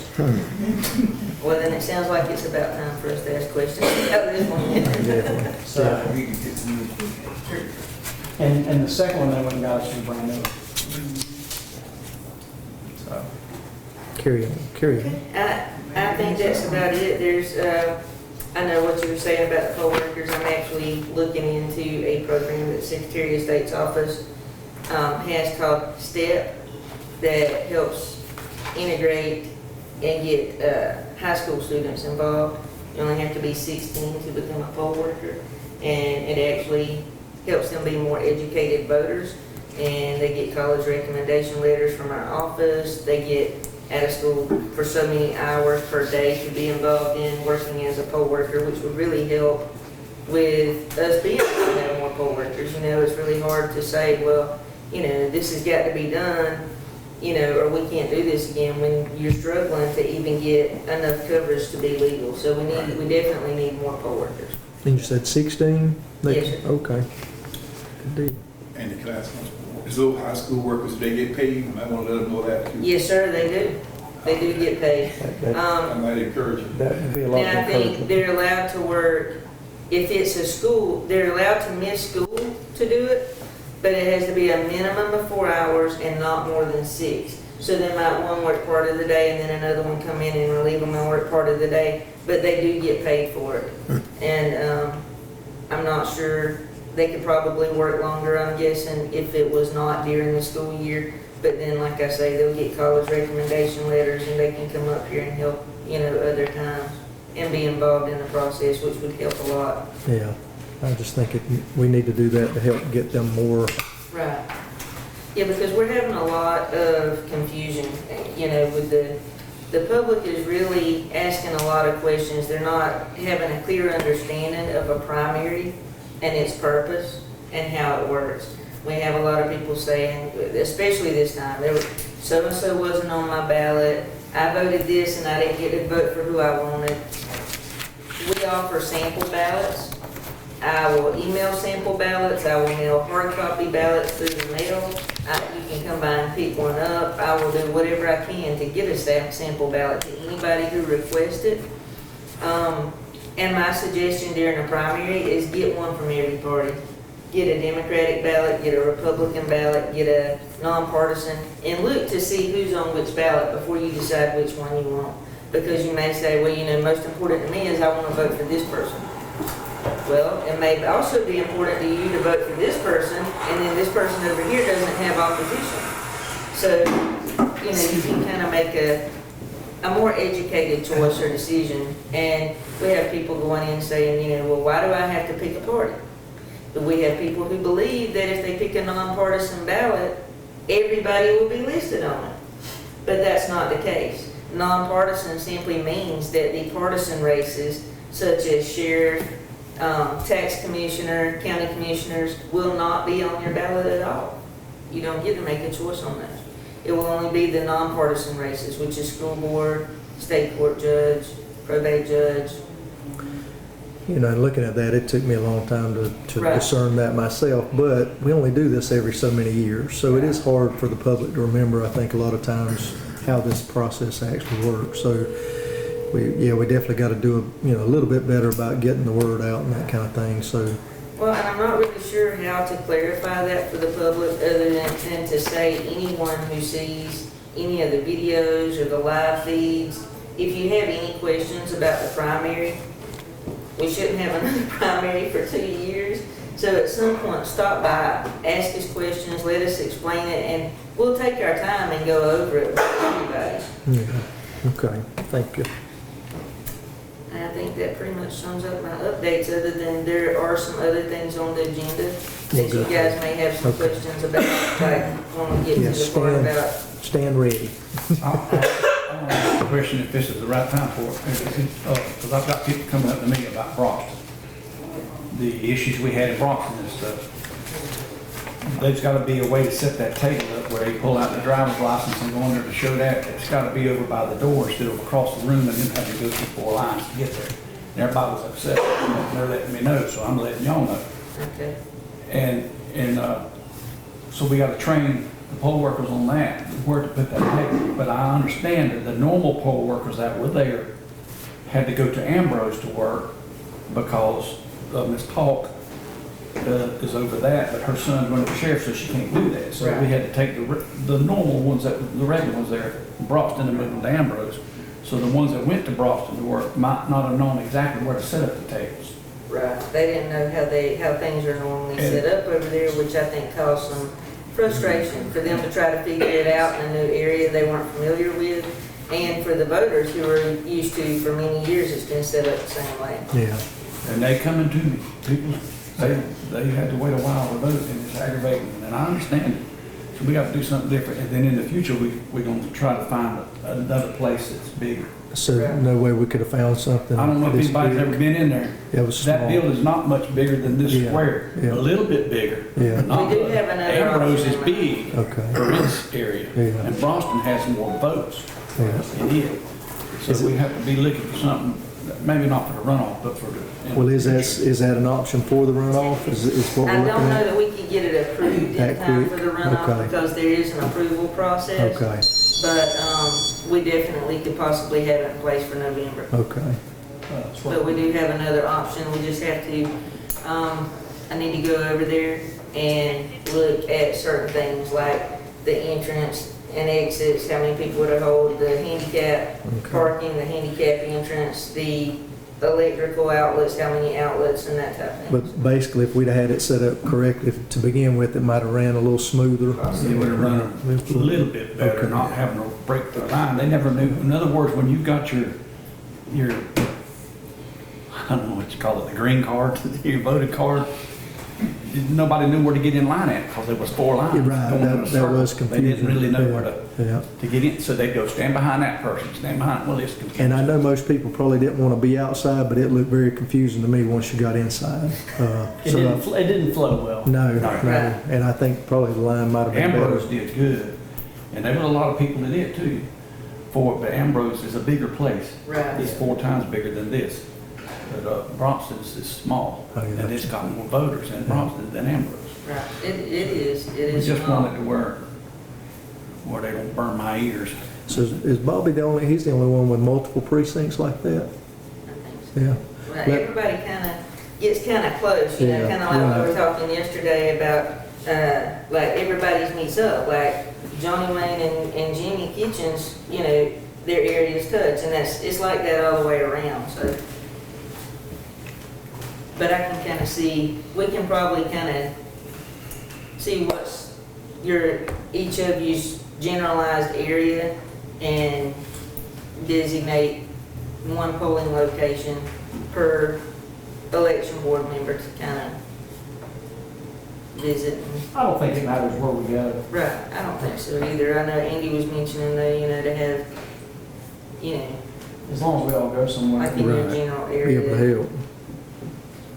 Well, then it sounds like it's about time for us to ask questions about this one. Definitely. So, We could get some news. and the second one they went and got us was brand new. So, Carry on, carry on. I think that's about it. There's, I know what you were saying about the poll workers. I'm actually looking into a program that Secretary of State's office has called STEP that helps integrate and get high school students involved. You only have to be 16 to become a poll worker, and it actually helps them be more educated voters. And they get college recommendation letters from our office. They get out of school for so many hours per day to be involved in working as a poll worker, which would really help with us being able to have more poll workers. You know, it's really hard to say, well, you know, this has got to be done, you know, or we can't do this again when you're struggling to even get enough coverage to be legal. So we definitely need more poll workers. And you said 16? Yes, sir. Okay. Good deal. And the class, is those high school workers, they get paid? I might want to let them know that too. Yes, sir, they do. They do get paid. I might encourage them. That would be a lot of And I think encouragement. they're allowed to work, if it's a school, they're allowed to miss school to do it, but it has to be a minimum of 4 hours and not more than 6. So they might one work part of the day and then another one come in and relieve them and work part of the day, but they do get paid for it. And I'm not sure, they could probably work longer, I'm guessing, if it was not during the school year. But then, like I say, they'll get college recommendation letters and they can come up here and help, you know, other times and be involved in the process, which would help a lot. Yeah, I just think we need to do that to help get them more, Right. Yeah, because we're having a lot of confusion, you know, with the public is really asking a lot of questions. They're not having a clear understanding of a primary and its purpose and how it works. We have a lot of people saying, especially this time, so-and-so wasn't on my ballot, I voted this and I didn't get to vote for who I wanted. We offer sample ballots. I will email sample ballots, I will mail hard copy ballots through the mail. You can come by and pick one up. I will do whatever I can to get a sample ballot to anybody who requests it. And my suggestion during the primary is get one from every party. Get a Democratic ballot, get a Republican ballot, get a nonpartisan, and look to see who's on which ballot before you decide which one you want. Because you may say, well, you know, most important to me is I want to vote for this person. Well, it may also be important to you to vote for this person, and then this person over here doesn't have opposition. So, you know, you can kind of make a more educated choice or decision. And we have people going in saying, you know, well, why do I have to pick a party? But we have people who believe that if they pick a nonpartisan ballot, everybody will be listed on it. But that's not the case. Nonpartisan simply means that the partisan races, such as sheriff, tax commissioner, county commissioners, will not be on your ballot at all. You don't get to make a choice on that. It will only be the nonpartisan races, which is school board, state court judge, probate judge. You know, looking at that, it took me a long time to Right. discern that myself, but we only do this every so many years. So it is hard for the public to remember, I think, a lot of times how this process actually works. So we definitely got to do a little bit better about getting the word out and that kind of thing. So Well, and I'm not really sure how to clarify that for the public other than to say anyone who sees any of the videos or the live feeds, if you have any questions about the primary, we shouldn't have another primary for 2 years. So at some point, stop by, ask us questions, let us explain it, and we'll take our time and go over it with everybody. yeah, okay, thank you. And I think that pretty much sums up my updates, other than there are some other things on the agenda that you guys may have some Okay. questions about, like when we get to Yes, the part about. stand ready. I want to ask a question if this is the right time for it, because I've got people coming up to me about Broxton. The issues we had in Broxton and stuff. There's got to be a way to set that table up where you pull out the driver's license and go in there to show that. It's got to be over by the door instead of across the room and then have to go through 4 lines to get there. And everybody was upset. They're letting me know, so I'm letting y'all know. Okay. And so we got to train the poll workers on that, where to put that table. But I understand that the normal poll workers that were there had to go to Ambrose to work because Ms. Talk is over that, but her son's running for sheriff, so she can't do that. So we had to take the normal ones, the regular ones there, Broxton, and move them to Ambrose. So the ones that went to Broxton to work might not have known exactly where to set up the tables. Right. They didn't know how things are normally set up over there, which I think caused some frustration for them to try to figure it out in a new area they weren't familiar with. And for the voters who were used to, for many years, it's been set up the same way. Yeah, And they coming to me, people, they had to wait a while to vote, and it's aggravating, and I understand it. So we got to do something different, and then in the future, we're going to try to find another place that's bigger. so no way we could have found something. I don't know if this anybody's big. ever been in there. It was That small. building is not much bigger than this Yeah, square, yeah. a little bit bigger. Yeah. but not We do much. have another Ambrose is option. big Okay. for its area, Yeah. and Boston has more votes. Yeah. It is. So we have to be looking for something, maybe not for the runoff, but for the. in Well, the is that, future. is that an option for the runoff? Is what we're I looking don't know at? that we could get it approved in That time quick? for the runoff Okay. because there is an approval process. Okay, But we definitely could possibly have it in place for November. okay. But we do have another option. We just have to, I need to go over there and look at certain things like the entrance and exits, how many people to hold, the handicap Okay. parking, the handicap entrance, the electrical outlets, how many outlets and that type of thing. But basically, if we'd have had it set up correctly to begin with, it might have ran a little smoother. It would have run a little bit better, Okay. not having to break the line. They never knew, in other words, when you got your, I don't know what you call it, the green card, your voting card, nobody knew where to get in line at, because there was 4 lines. You're right, going in a that circle. was They confusing. didn't really know where Yeah. to get in, so they'd go stand behind that person, stand behind, well, it's confusing. And I know most people probably didn't want to be outside, but it looked very confusing to me once you got inside. It didn't flow well. No, No. no, and I think probably the line might have been Ambrose better. did good, and there was a lot of people that did too, for it, but Ambrose is a bigger place. Right. It's 4 times bigger than this. But Bronxton's is small, Oh, yeah. and it's got more voters in Bronxton than Ambrose. Right, it is, it We is just small. wanted to where they don't burn my ears. So is Bobby he's the only one with multiple precincts like that? I think so. Yeah. Well, But- everybody gets close, you know, Yeah, kinda like we right. were talking yesterday about, like, everybody's meets up, like Johnny Wayne and Jimmy Kitchens, you know, their areas touch, and it's like that all the way around, so. But I can kinda see, we can probably kinda see what's each of you's generalized area and designate one polling location per election board member to kind of visit. I don't think it matters where we go. Right, I don't think so either. I know Andy was mentioning though, you know, to have, you know, As long as we all go somewhere. like in your Right. general Be able to area. help.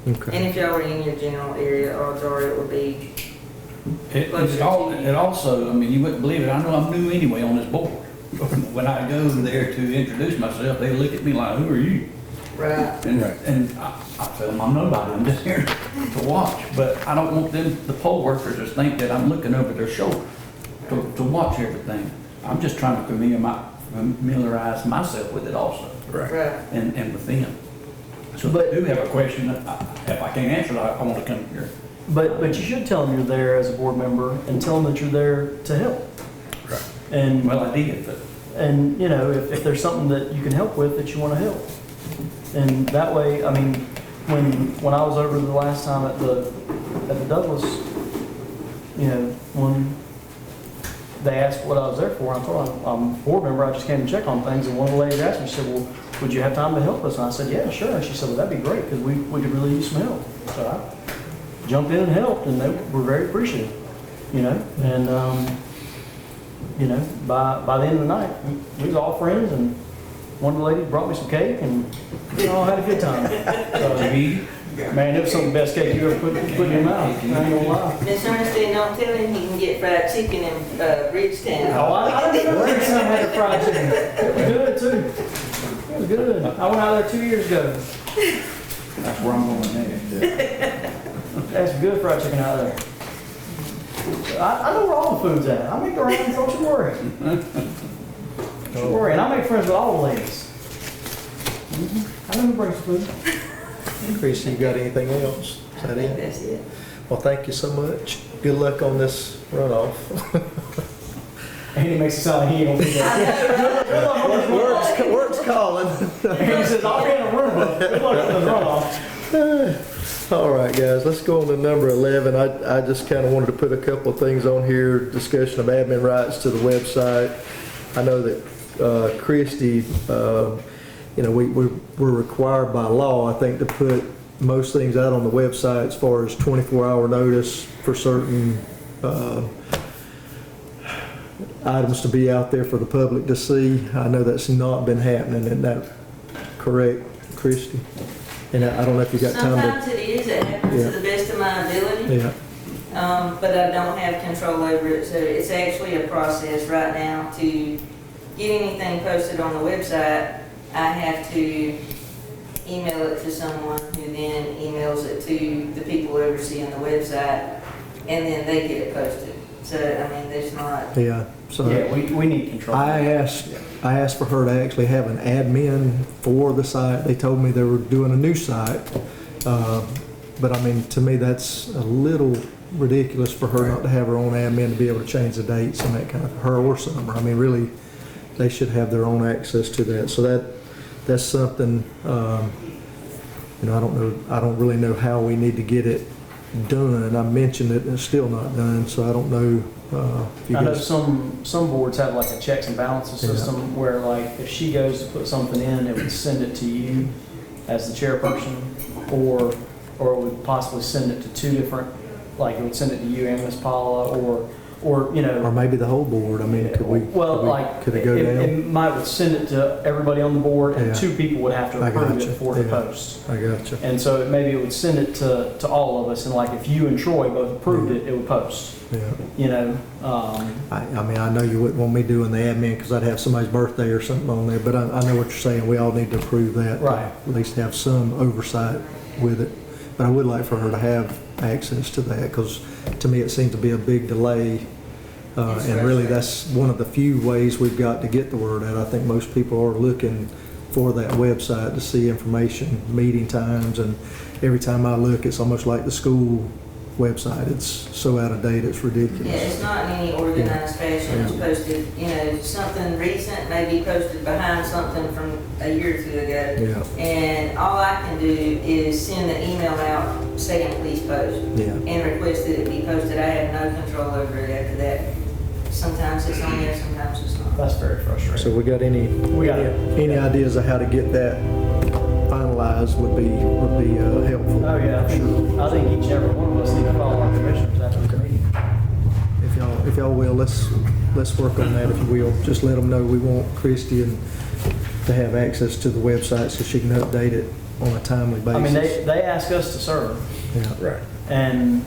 And Okay. if y'all were in your general area, odds are it would be, It also, I mean, you wouldn't believe it, I know I'm new anyway on this board. When I go there to introduce myself, they look at me like, who are you? right, And I tell them I'm nobody, I'm just here to watch. But I don't want them, the poll workers, to think that I'm looking over their shoulder to watch everything. I'm just trying to familiarize myself with it also. right. And with them. So if they do have a question, if I can't answer it, I want to come here. But you should tell them you're there as a board member and tell them that you're there to help. And, Well, I did, but and, you know, if there's something that you can help with, that you want to help. And that way, I mean, when I was over the last time at the Douglas, you know, when they asked what I was there for, I told them I'm a board member, I just came to check on things, and one of the ladies asked me, she said, well, would you have time to help us? And I said, yeah, sure. And she said, well, that'd be great, because we could really use some help. So I jumped in and helped, and they were very appreciative, you know, and, you know, by the end of the night, we was all friends, and one of the ladies brought me some cake, and we all had a good time. So, man, it was some of the best cake you ever put in your mouth, I ain't gonna lie. Miss Ernestine, don't tell him he can get fried chicken in Bridgetown. Oh, I didn't know next time I had a fried chicken. It was good, too. It was good. I went out there 2 years ago. that's where I'm going next. They had some good fried chicken out there. I know where all the food's at. I make the rounds, don't you worry. Don't you worry, and I make friends with all the ladies. I know who brings food. Chris, you got anything else? Is that it? That's it. Well, thank you so much. Good luck on this runoff. And he makes it sound like he ain't gonna be there. Work's calling. And he says, I'll be in a room, but good luck with the runoff. All right, guys, let's go on to number 11. I just kind of wanted to put a couple of things on here. Discussion of admin rights to the website. I know that Christie, you know, we're required by law, I think, to put most things out on the website as far as 24-hour notice for certain items to be out there for the public to see. I know that's not been happening. Isn't that correct, Christie? And I don't know if you got time Sometimes it is, it happens Yeah. to the best of my to. ability. Yeah. But I don't have control over it, so it's actually a process right now to get anything posted on the website. I have to email it to someone who then emails it to the people overseeing the website, and then they get it posted. So, I mean, there's not, Yeah. So Yeah, we need control. I asked for her to actually have an admin for the site. They told me they were doing a new site. But I mean, to me, that's a little ridiculous for her not to have her own admin to be able to change the dates and that kind of, her or Summer. I mean, really, they should have their own access to that. So that's something, you know, I don't really know how we need to get it done. I mentioned it and it's still not done, so I don't know if you I know guys. some boards have like a checks and balances Yeah. system where like if she goes to put something in, it would send it to you as the chairperson, or it would possibly send it to two different like it would send it to you and Ms. Paula, or, you know. Or maybe the whole board, I mean, could it go down? It might would send it to everybody on the board, and Yeah. 2 people would have to I approve gotcha, it for the yeah. post. I got you. And so maybe it would send it to all of us, and like if you and Troy both approved it, it would post, Yeah. you know? I mean, I know you wouldn't want me doing the admin because I'd have somebody's birthday or something on there, but I know what you're saying. We all need to approve that. to Right. At least have some oversight with it. But I would like for her to have access to that because to me it seems to be a big delay. And really that's one of the few ways we've got to get the word out. I think most people are looking for that website to see information, meeting times, and every time I look, it's almost like the school website. It's so out of date, it's ridiculous. Yeah, it's not in any organized fashion. It's posted, you know, something recent may be posted behind something from a year or 2 ago. Yeah. And all I can do is send the email out saying please post. Yeah. And request that it be posted. I have no control over it after that. Sometimes it's on there, sometimes it's not. That's very frustrating. So we got any ideas of how to get that finalized would be helpful. Oh, yeah, sure. I think each and every one of us need to follow our commissioners after the meeting. If y'all will, let's work on that, if you will. Just let them know we want Christie to have access to the website so she can update it on a timely basis. I mean, they ask us to serve, Yeah. Right. and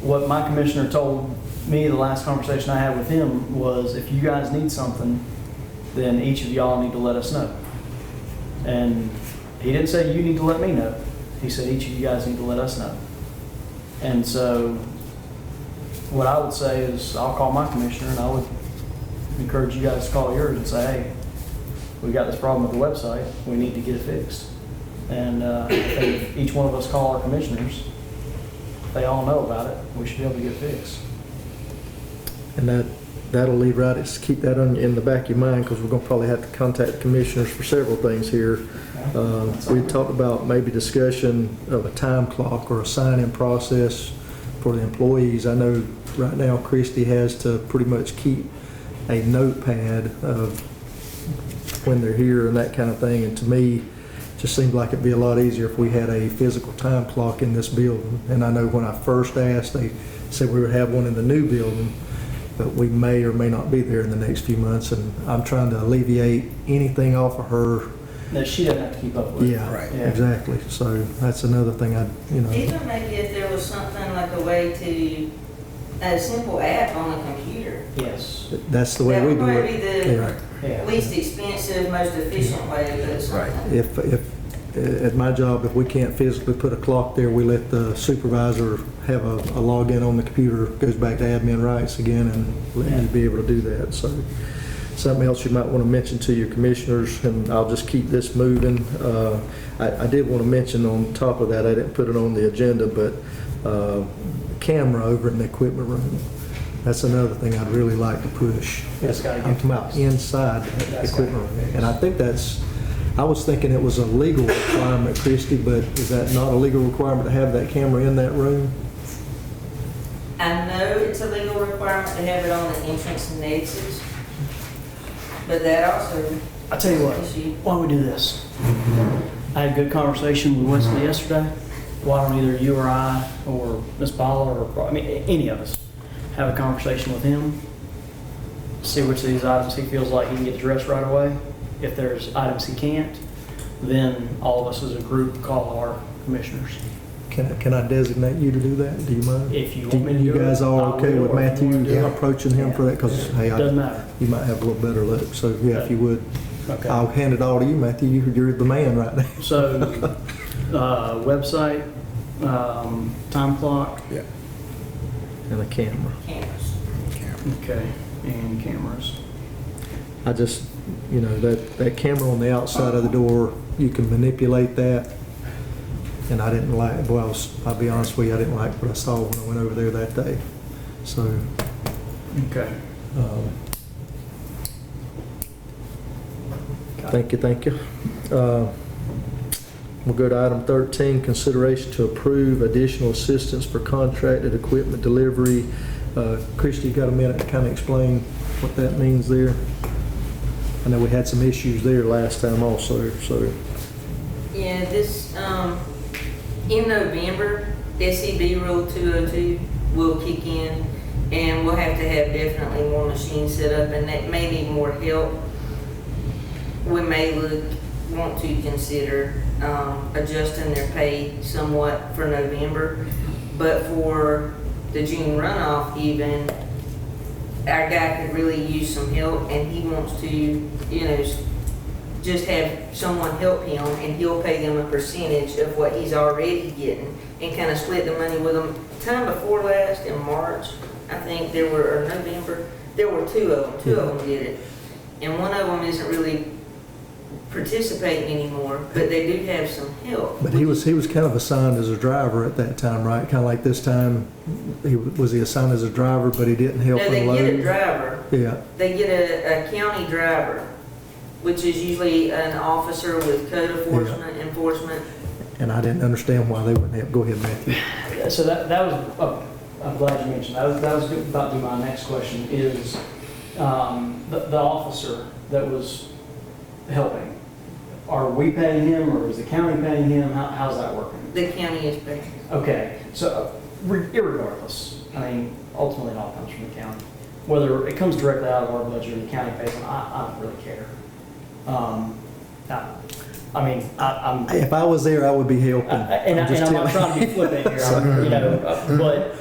what my commissioner told me, the last conversation I had with him, was if you guys need something, then each of y'all need to let us know. And he didn't say you need to let me know. He said each of you guys need to let us know. And so what I would say is I'll call my commissioner and I would encourage you guys to call yours and say, hey, we got this problem with the website. We need to get it fixed. And I think if each one of us call our commissioners, if they all know about it, we should be able to get it fixed. And that'll leave right, it's keep that in the back of your mind because we're going to probably have to contact the commissioners for several things here. We talked about maybe discussion of a time clock or a sign-in process for the employees. I know right now Christie has to pretty much keep a notepad of when they're here and that kind of thing. And to me, it just seemed like it'd be a lot easier if we had a physical time clock in this building. And I know when I first asked, they said we would have one in the new building, but we may or may not be there in the next few months. And I'm trying to alleviate anything off of her. That she doesn't have to keep up with. Yeah, Right. Yeah. exactly. So that's another thing Even maybe if there was something like a way to, a simple app on the computer. Yes. that's the way we do That would it. probably be Yeah. Yeah. the least expensive, most efficient way to put something. Right. If at my job, if we can't physically put a clock there, we let the supervisor have a login on the computer, goes back to admin rights again, and let you be able to do that. So something else you might want to mention to your commissioners, and I'll just keep this moving. I did want to mention on top of that, I didn't put it on the agenda, but camera over in the equipment room. That's another thing I'd really like to push. That's gotta get I'm talking about inside the That's equipment gotta get room. fixed. And I think I was thinking it was a legal requirement, Christie, but is that not a legal requirement to have that camera in that room? I know it's a legal requirement to have it on the entrance and exits, but that also. I tell you what, issue. why don't we do this? I had a good conversation with Wesley yesterday. Why don't either you or I or Ms. Paula or, I mean, any of us have a conversation with him, see which of these items he feels like he can get addressed right away. If there's items he can't, then all of us as a group call our commissioners. Can I designate you to do that? Do you mind? If you want me to do You guys it, all I okay will, with or if you Matthew wanna do it. approaching him for that? Because, hey, Doesn't matter. you might have a little better luck. So, yeah, if you would, Okay. I'll hand it all to you, Matthew. You're the man right now. So, website, time clock, Yeah. And a camera. Cameras. okay, and cameras. I just, that camera on the outside of the door, you can manipulate that. And I didn't like, I'll be honest with you, I didn't like what I saw when I went over there that day. So, Okay. thank you. We'll go to item 13, consideration to approve additional assistance for contracted equipment delivery. Christie, you got a minute to kind of explain what that means there? I know we had some issues there last time also, so. Yeah, this, in November, SCB Rule 202 will kick in, and we'll have to have definitely more machines set up, and that may need more help. We may want to consider adjusting their pay somewhat for November, but for the June runoff even, our guy could really use some help, and he wants to, you know, just have someone help him, and he'll pay them a percentage of what he's already getting, and kind of split the money with them. Time before last, in March, I think there were, or November, there were two of them did it. And one of them isn't really participating anymore, but they do have some help. But he was kind of assigned as a driver at that time, right? Kind of like this time, was he assigned as a driver, but he didn't help No, they unload? get a driver. Yeah, They get a county driver, which is usually an officer with code enforcement. and I didn't understand why they wouldn't help. Go ahead, Matthew. So that was, I'm glad you mentioned, that was about to be my next question, is the officer that was helping, are we paying him, or is the county paying him? How's that working? The county is paying. Okay, so irregardless, I mean, ultimately it all comes from the county. Whether it comes directly out of our budget or the county pays them, I don't really care. I'm If I was there, I would be helping. and I'm just not telling trying to be flippant here, you know, but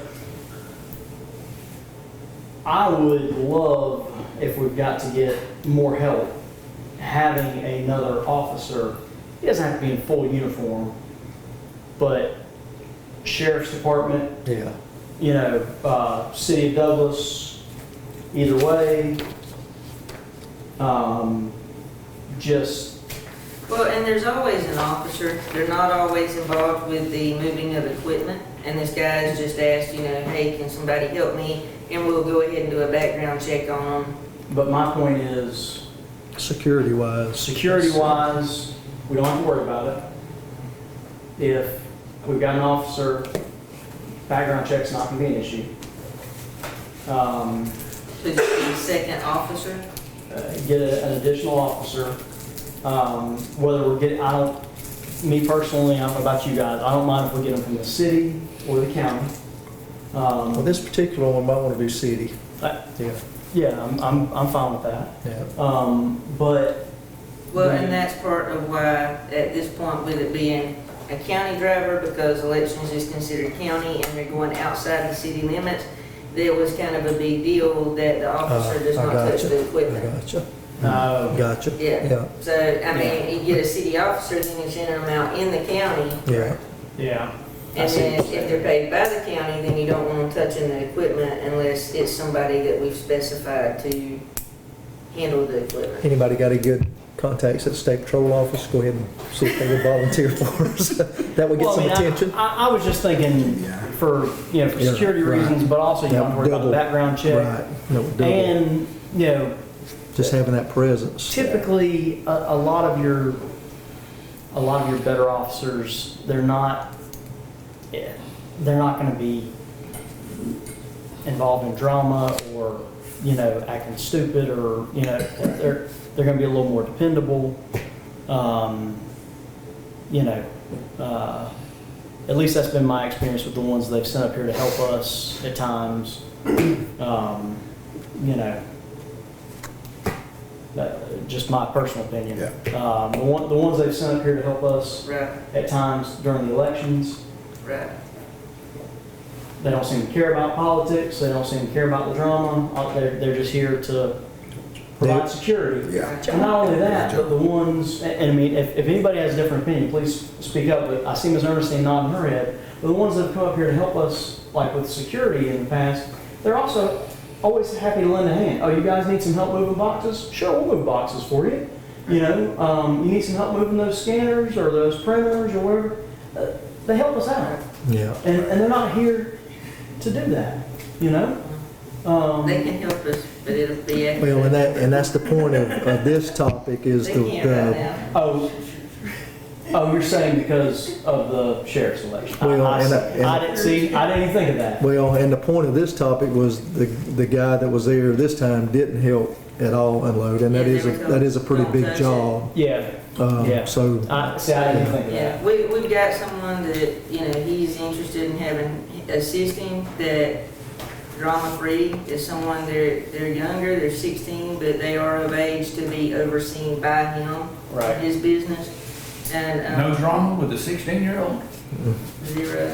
I would love, if we've got to get more help, having another officer. He doesn't have to be in full uniform, but sheriff's department, Yeah. you know, city of Douglas, either way, just, Well, and there's always an officer. They're not always involved with the moving of equipment. And this guy's just asked, you know, hey, can somebody help me? And we'll go ahead and do a background check on them. but my point is, Security-wise. security-wise, we don't have to worry about it. If we've got an officer, background check's not gonna be an issue. So just be the second officer. Get an additional officer. Whether we're getting, me personally, I don't know about you guys, I don't mind if we get them from the city or the county. Well, this particular one might want to do city. Yeah, Yeah, I'm fine with that. yeah. But Well, and that's part of why, at this point, with it being a county driver, because elections is considered county and they're going outside the city limits, there was kind of a big deal that the officer does I not touch gotcha. the I equipment. gotcha. uh, Gotcha. Yeah. Yeah, So, I mean, you get a city officer, then you send them out in the county, yeah. yeah, I and see then what if you're they're saying. paid by the county, then you don't want them touching the equipment unless it's somebody that we've specified to handle the equipment. Anybody got any good contacts at the state patrol office? Go ahead and see if they would volunteer for us. That would get Well, some I mean, attention. I was just thinking for, you know, for Yeah, security right. reasons, but also you don't have to worry about the Double. background check. Right. That would double. And, you know, Just having that presence. typically, a lot of your better officers, they're not going to be involved in drama or, you know, acting stupid, or, you know, they're going to be a little more dependable. You know, at least that's been my experience with the ones they've sent up here to help us at times. You know, just my personal opinion. The ones they've sent up here to help us Right, at times during the elections, right. they don't seem to care about politics, they don't seem to care about the drama, they're just here to provide security. Yeah. And not only that, but the ones, and I mean, if anybody has a different opinion, please speak up, but I see Ms. Ernestine nodding her head. But the ones that have come up here to help us, like with security in the past, they're also always happy to lend a hand. Oh, you guys need some help moving boxes? Sure, we'll move boxes for you. You know, you need some help moving those scanners or those printers or whatever. They help us out. Yeah. And they're not here to do that, you know? They can help us, but it'll be after. Well, and that's the point of this topic is They can't right now. Oh, you're saying because of the sheriff's election? Well, I and- didn't even think of that. Well, and the point of this topic was the guy that was there this time didn't help at all unload, and that Yeah, is they were that is a pretty told, big "Don't touch job. Yeah, Yeah. So, I didn't think of Yeah, that. we've got someone that, he's interested in having, assisting, that drama-free is someone, they're younger, they're 16, but they are of age to be overseen by him, Right. his business, and, No drama with the 16-year-old? zero.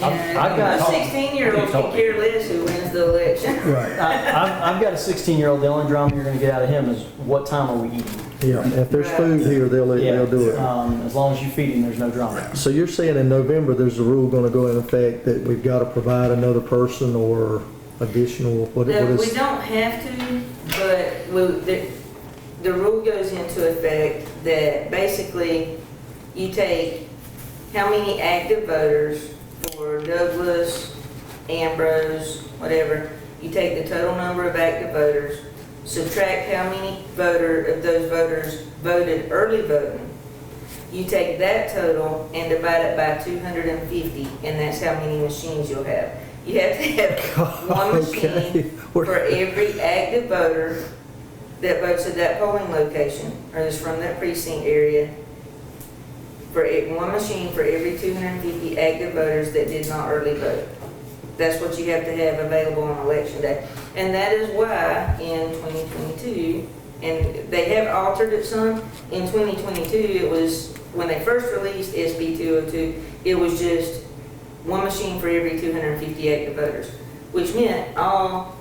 I've got- A 16-year-old can care less who wins the election. right, I've got a 16-year-old. The only drama you're going to get out of him is what time are we eating? yeah, if there's food here, they'll do it. As long as you feed him, there's no drama. So you're saying in November, there's a rule gonna go in effect that we've gotta provide another person or additional, what No, we is? don't have to, but the rule goes into effect that basically you take how many active voters for Douglas, Ambrose, whatever, you take the total number of active voters, subtract how many of those voters voted early voting, you take that total and divide it by 250, and that's how many machines you'll have. You have to have one Okay. machine for every active voter that votes at that polling location, or is from that precinct area, one machine for every 250 active voters that did not early vote. That's what you have to have available on election day. And that is why in 2022, and they have altered it some, in 2022, it was, when they first released SB 202, it was just one machine for every 250 active voters, which meant all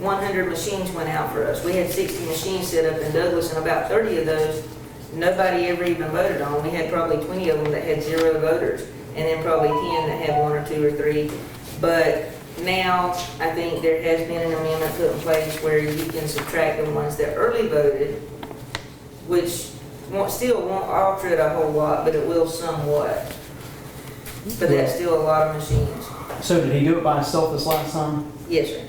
100 machines went out for us. We had 60 machines set up in Douglas, and about 30 of those, nobody ever even voted on. We had probably 20 of them that had 0 voters, and then probably 10 that had 1 or 2 or 3. But now, I think there has been an amendment put in place where you can subtract the ones that early voted, which still won't alter it a whole lot, but it will somewhat. But that's still a lot of machines. So did he do it by himself this last time? Yes, sir.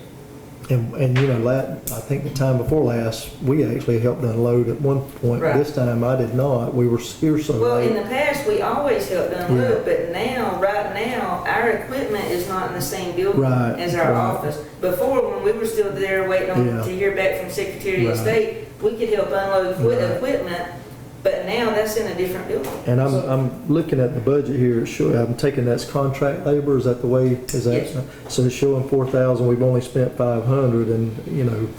And I think the time before last, we actually helped unload at one point. Right. This time I did not. We were here so Well, in late. the past, we always helped unload, but now, right now, our equipment is not in the same building Right, as our right. office. Before, when we were still there waiting on, Yeah. to hear back from Secretary of Right. State, we could help unload Right. equipment, but now that's in a different building. And I'm looking at the budget here, it's showing, I'm taking that's contract labor, is that the way, is that? Yes. So it's showing 4,000, we've only spent 500, and,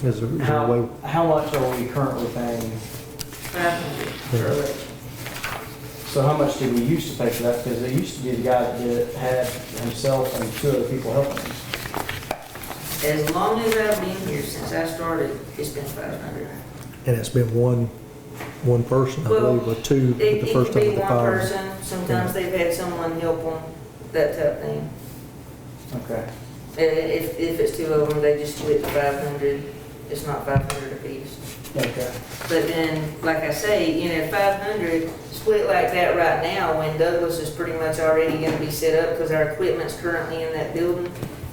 is there a way? How much are we currently paying? 500 for election. So how much did we used to pay for that? Because it used to be the guy that had himself and 2 other people helping him. As long as I've been here, since I started, it's been 500. And it's been one person, I Well, believe, or two, It the it first could time be with the one fire. person, sometimes they've had someone help them, that type thing. Okay. If it's 2 of them, they just split the 500, it's not 500 apiece. Okay. But then, like I say, 500 split like that right now, when Douglas is pretty much already gonna be set up, because our equipment's currently in that building,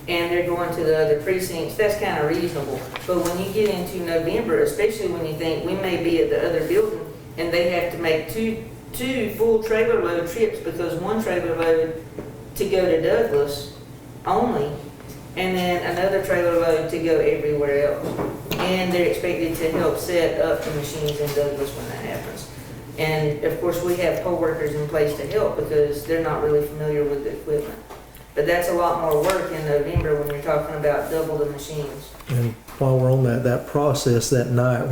and they're going to the other precincts, that's kind of reasonable. But when you get into November, especially when you think we may be at the other building, and they have to make two full trailer load trips, because one trailer load to go to Douglas only, and then another trailer load to go everywhere else. And they're expected to help set up the machines in Douglas when that happens. And of course, we have poll workers in place to help because they're not really familiar with the equipment. But that's a lot more work in November when you're talking about double the machines. And while we're on that process that night,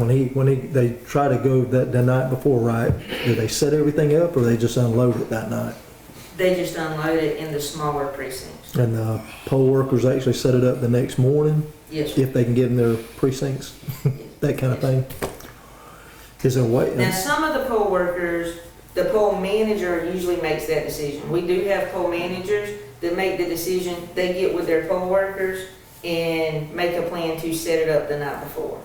they try to go the night before, right? Do they set everything up or they just unload it that night? They just unload it in the smaller precincts. And the poll workers actually set it up the next morning, Yes, sir. if they can get in their precincts, that kind of thing? Is there a way? Now, some of the poll workers, the poll manager usually makes that decision. We do have poll managers that make the decision. They get with their poll workers and make a plan to set it up the night before.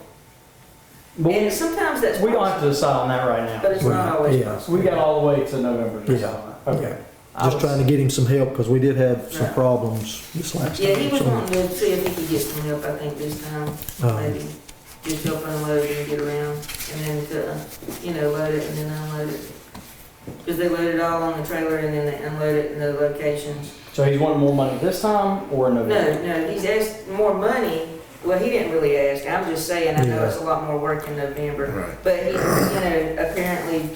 And sometimes that's We don't have possible, to decide on that right now. but it's not always Yeah. possible. We got all the way to November to decide on that. Okay. Just trying to get him some help, because we did have some Right. problems this last time. Yeah, he was so- wanting to see if he could get some help, I think, this time, maybe. Just help unload and get around, and then to, load it and then unload it. Because they load it all on the trailer and then they unload it in the locations. So he's wanting more money this time or in No, November? no, he's asked more money Well, he didn't really ask. I'm just saying, I know Yeah. it's a lot more work in November. Right. But he, apparently,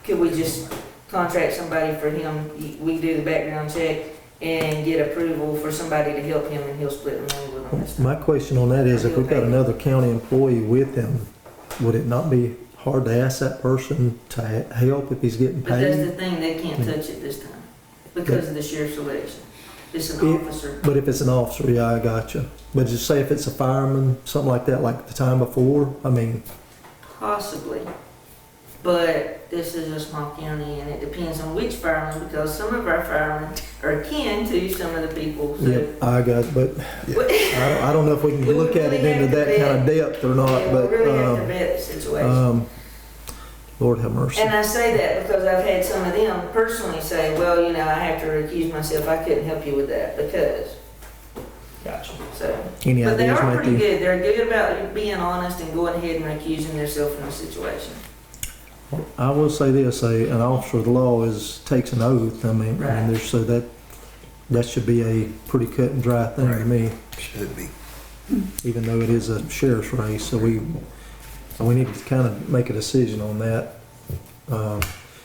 could we just contract somebody for him? We do the background check and get approval for somebody to help him, and he'll split the money with us. My question on that is, if we've got another county employee with him, would it not be hard to ask that person to help if he's getting But that's paid? the thing, they can't touch it this time because of the sheriff's election. It's an If- officer. But if it's an officer, yeah, I got you. But just say if it's a fireman, something like that, like the time before, I mean, Possibly. But this is a small county and it depends on which fireman, because some of our firemen are kin to some of the people. So yeah, I got it, but I don't know if we can We look at it really into have to that kind of depth or not, yeah, but, we really have to vet the situation. Lord have mercy. And I say that because I've had some of them personally say, well, I have to recuse myself. I couldn't help you with that because. Gotcha. So. Any But they ideas, are pretty Matthew? good. They're good about being honest and going ahead and recusing themselves from the situation. I will say this, an officer of the law takes an oath, I mean, Right. and there's, so that should be a pretty cut and dry thing to me, Should be. even though it is a sheriff's race, so we need to kind of make a decision on that.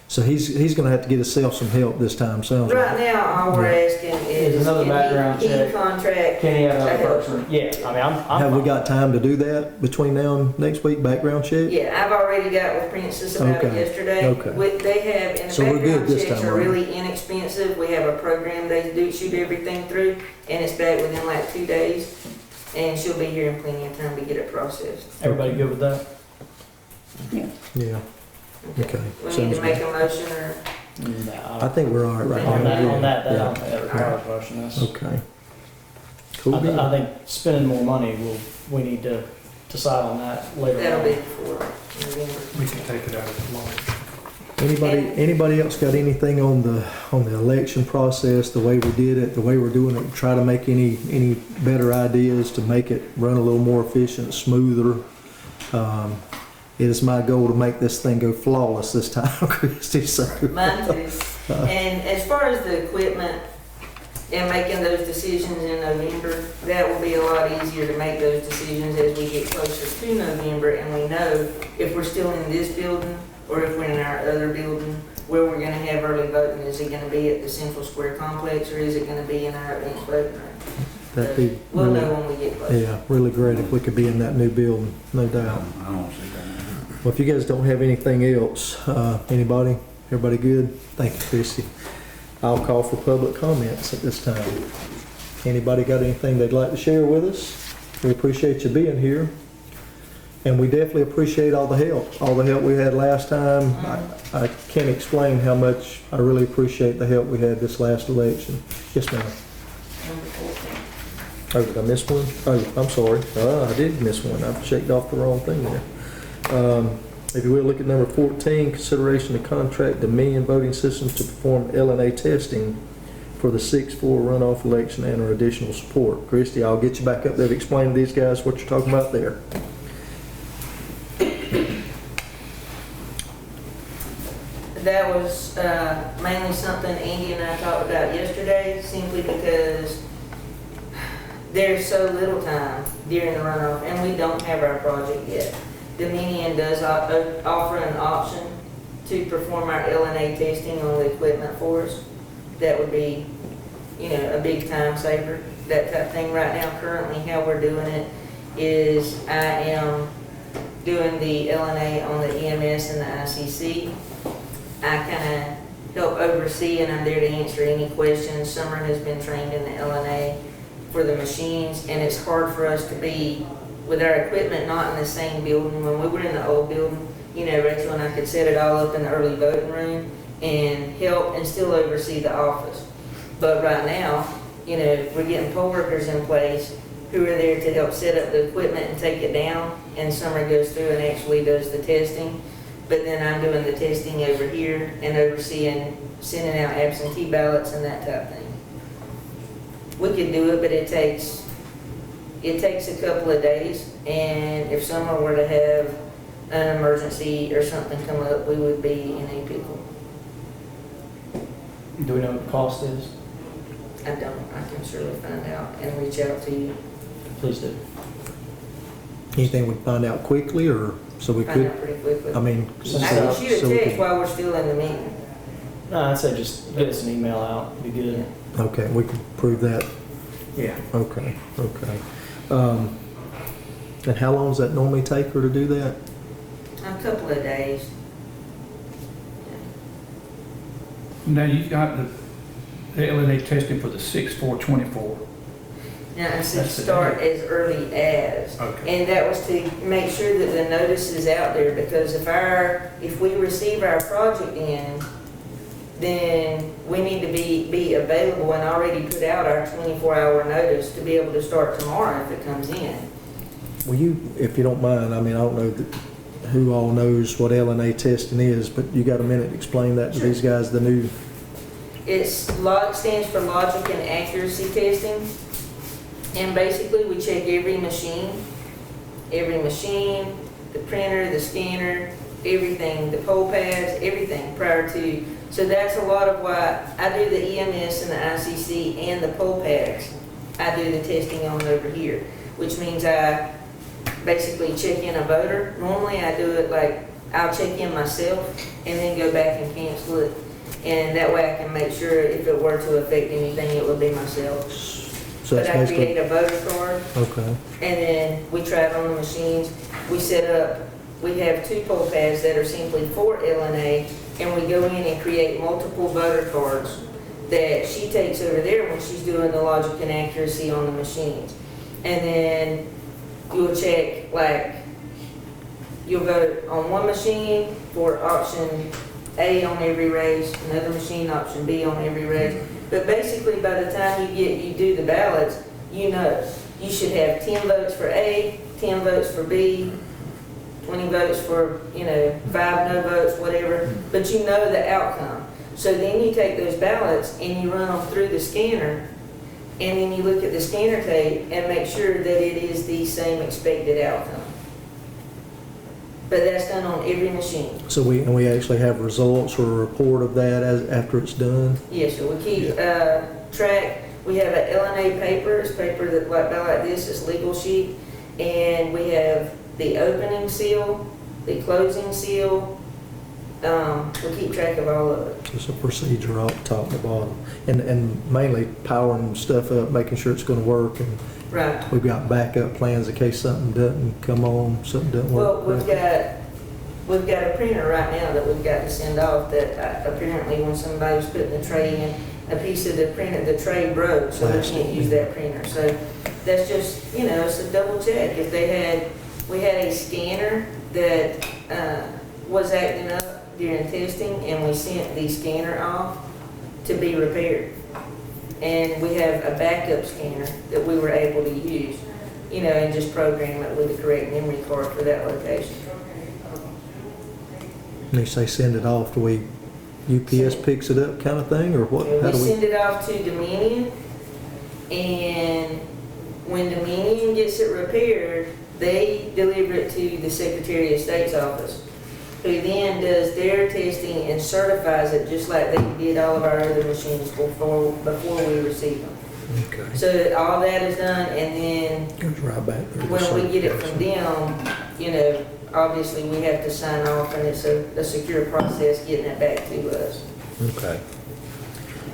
So he's gonna have to get himself some help this time, sounds Right like. now, all we're asking is. Is another can background he check. contract. Can he have another a helper? person? Yeah, I mean, I'm Have we fine. got time to do that between now and next week, background check? Yeah, I've already got with Princess about it Okay, yesterday. okay. They have, and the So we're good background this checks time are around. really inexpensive. We have a program they do shoot everything through, and it's back within like 2 days. And she'll be here in plenty of time to get it processed. Everybody good with that? Yeah, okay. We need Sounds to make good. a motion or, I think we're all right right now. On that, I Yeah. don't think that requires a motion. That's, Okay. Cool. I think spending more money, we need to decide on that later that'll on. be for November. We can take it out of the line. Anybody else got anything on the election process, the way we did it, the way we're doing it, try to make any better ideas to make it run a little more efficient, smoother? It is my goal to make this thing go flawless this time, Christie, so. Mine too. And as far as the equipment and making those decisions in November, that will be a lot easier to make those decisions as we get closer to November and we know if we're still in this building or if we're in our other building, where we're gonna have early voting. Is it gonna be at the Central Square Complex or is it gonna be in our advanced voting room? That'd be We'll know really, when we get closer. yeah, really great if we could be in that new building, no doubt. I don't see that. Well, if you guys don't have anything else, anybody, everybody good? Thank you, Christie. I'll call for public comments at this time. Anybody got anything they'd like to share with us? We appreciate you being here. And we definitely appreciate all the help we had last time. I can't explain how much I really appreciate the help we had this last election. Yes, ma'am. Number 14. Oh, did I miss one? Oh, I'm sorry. I did miss one. I've checked off the wrong thing there. If you will, look at number 14, consideration to contract Dominion Voting Systems to perform LNA testing for the 6-4 runoff election and our additional support. Christie, I'll get you back up there to explain to these guys what you're talking about there. That was mainly something Andy and I talked about yesterday, simply because there's so little time during the runoff, and we don't have our project yet. Dominion does offer an option to perform our LNA testing on the equipment for us. That would be, a big time saver, that type of thing. Right now, currently, how we're doing it is I am doing the LNA on the EMS and the ICC. I kind of help oversee and I'm there to answer any questions. Summer has been trained in the LNA for the machines, and it's hard for us to be with our equipment not in the same building. When we were in the old building, Rachel and I could set it all up in the early voting room and help and still oversee the office. But right now, we're getting poll workers in place who are there to help set up the equipment and take it down, and Summer goes through and actually does the testing. But then I'm doing the testing over here and overseeing sending out absentee ballots and that type of thing. We could do it, but it takes a couple of days, and if Summer were to have an emergency or something come up, we would be in a pickle. Do we know what the cost is? I can surely find out and reach out to you. Please do. Anything we can find out quickly, or so we Find could, out pretty quickly. I mean. I can shoot so a we text could- while we're still in the meeting. No, I'd say just get us an email out, be good. Okay, we can prove that. Yeah. Okay, okay. And how long does that normally take her to do that? A couple of days. Now, you've got the LNA testing for the 6/4/24. Now, I said That's the start as early as. Okay. And that was to make sure that the notice is out there, because if we receive our project in, then we need to be available and already put out our 24-hour notice to be able to start tomorrow if it comes in. Will you, if you don't mind, I mean, I don't know who all knows what LNA testing is, but you got a minute to explain that to these guys, the new, Stands for logic and accuracy testing. And basically, we check every machine, the printer, the scanner, everything, the poll pads, everything prior to. So that's a lot of why I do the EMS and the ICC and the poll pads. I do the testing on over here, which means I basically check in a voter. Normally I do it like, I'll check in myself and then go back and cancel it. And that way I can make sure if it were to affect anything, it would be myself. so But that's I create basically, a voter card, okay, and then we try it on the machines. We have 2 poll pads that are simply for LNA, and we go in and create multiple voter cards that she takes over there when she's doing the logic and accuracy on the machines. And then you'll check, like, you'll vote on one machine for option A on every race, another machine option B on every race. But basically, by the time you do the ballots, you know, you should have 10 votes for A, 10 votes for B, 20 votes for, 5 no votes, whatever, but you know the outcome. So then you take those ballots and you run them through the scanner, and then you look at the scanner tape and make sure that it is the same expected outcome. But that's done on every machine. so we actually have results or a report of that after it's done? Yes, sir. We keep track. We have an LNA paper. It's paper that about like this. It's legal sheet, and we have the opening seal, the closing seal. We keep track of all of it. Just a procedure off the top and the bottom, and mainly powering stuff up, making sure it's going to work, and Right. we've got backup plans in case something doesn't come on, something doesn't Well, work. we've got a printer right now that we've got to send off that apparently when somebody was putting the tray in, a piece of the printer, the tray broke, so we can't use that printer. So that's just, it's a double check. We had a scanner that was acting up during testing, and we sent the scanner off to be repaired. And we have a backup scanner that we were able to use, and just program it with the correct memory card for that location. And they say send it off, UPS picks it up kind of thing, or what? How We do we? send it off to Dominion, and when Dominion gets it repaired, they deliver it to the Secretary of State's office, who then does their testing and certifies it just like they did all of our other machines before we receive them. Okay, So that all that is done, and then goes right back there. to when we get it from certification. them, obviously we have to sign off, and it's a secure process getting it back to us. Okay.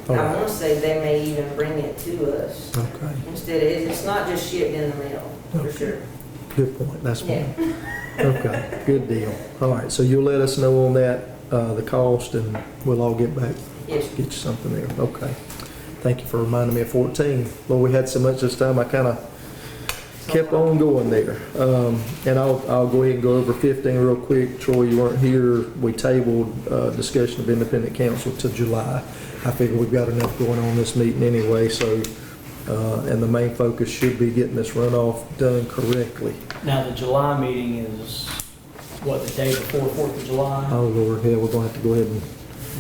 All I right, want to say they may even bring it to us. okay, Instead of, it's not just shipped in the mail, for sure. good point, that's Yeah. fine. Okay, good deal. All right, so you'll let us know on that, the cost, and we'll all get back, Yes. get you something there. Okay. Thank you for reminding me of 14. Lord, we had so much this time, I kind of kept on going there. And I'll go ahead and go over 15 real quick. Troy, you weren't here. We tabled discussion of independent counsel to July. I figure we've got enough going on this meeting anyway, so, and the main focus should be getting this runoff done correctly. Now, the July meeting is, what, the day before 4th of July? Oh, Lord, yeah, we're going to have to go ahead and,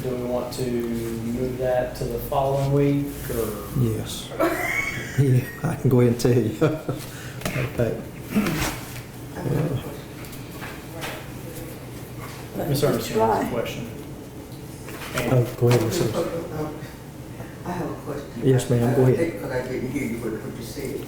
Do we want to move that to the following week, or? yes. Yeah, I can go ahead and tell you. Okay. Ms. Ernest, you have a question? Oh, go ahead, Ms. Simpson. I have a question. Yes, ma'am, go ahead. Because I didn't hear you what you said.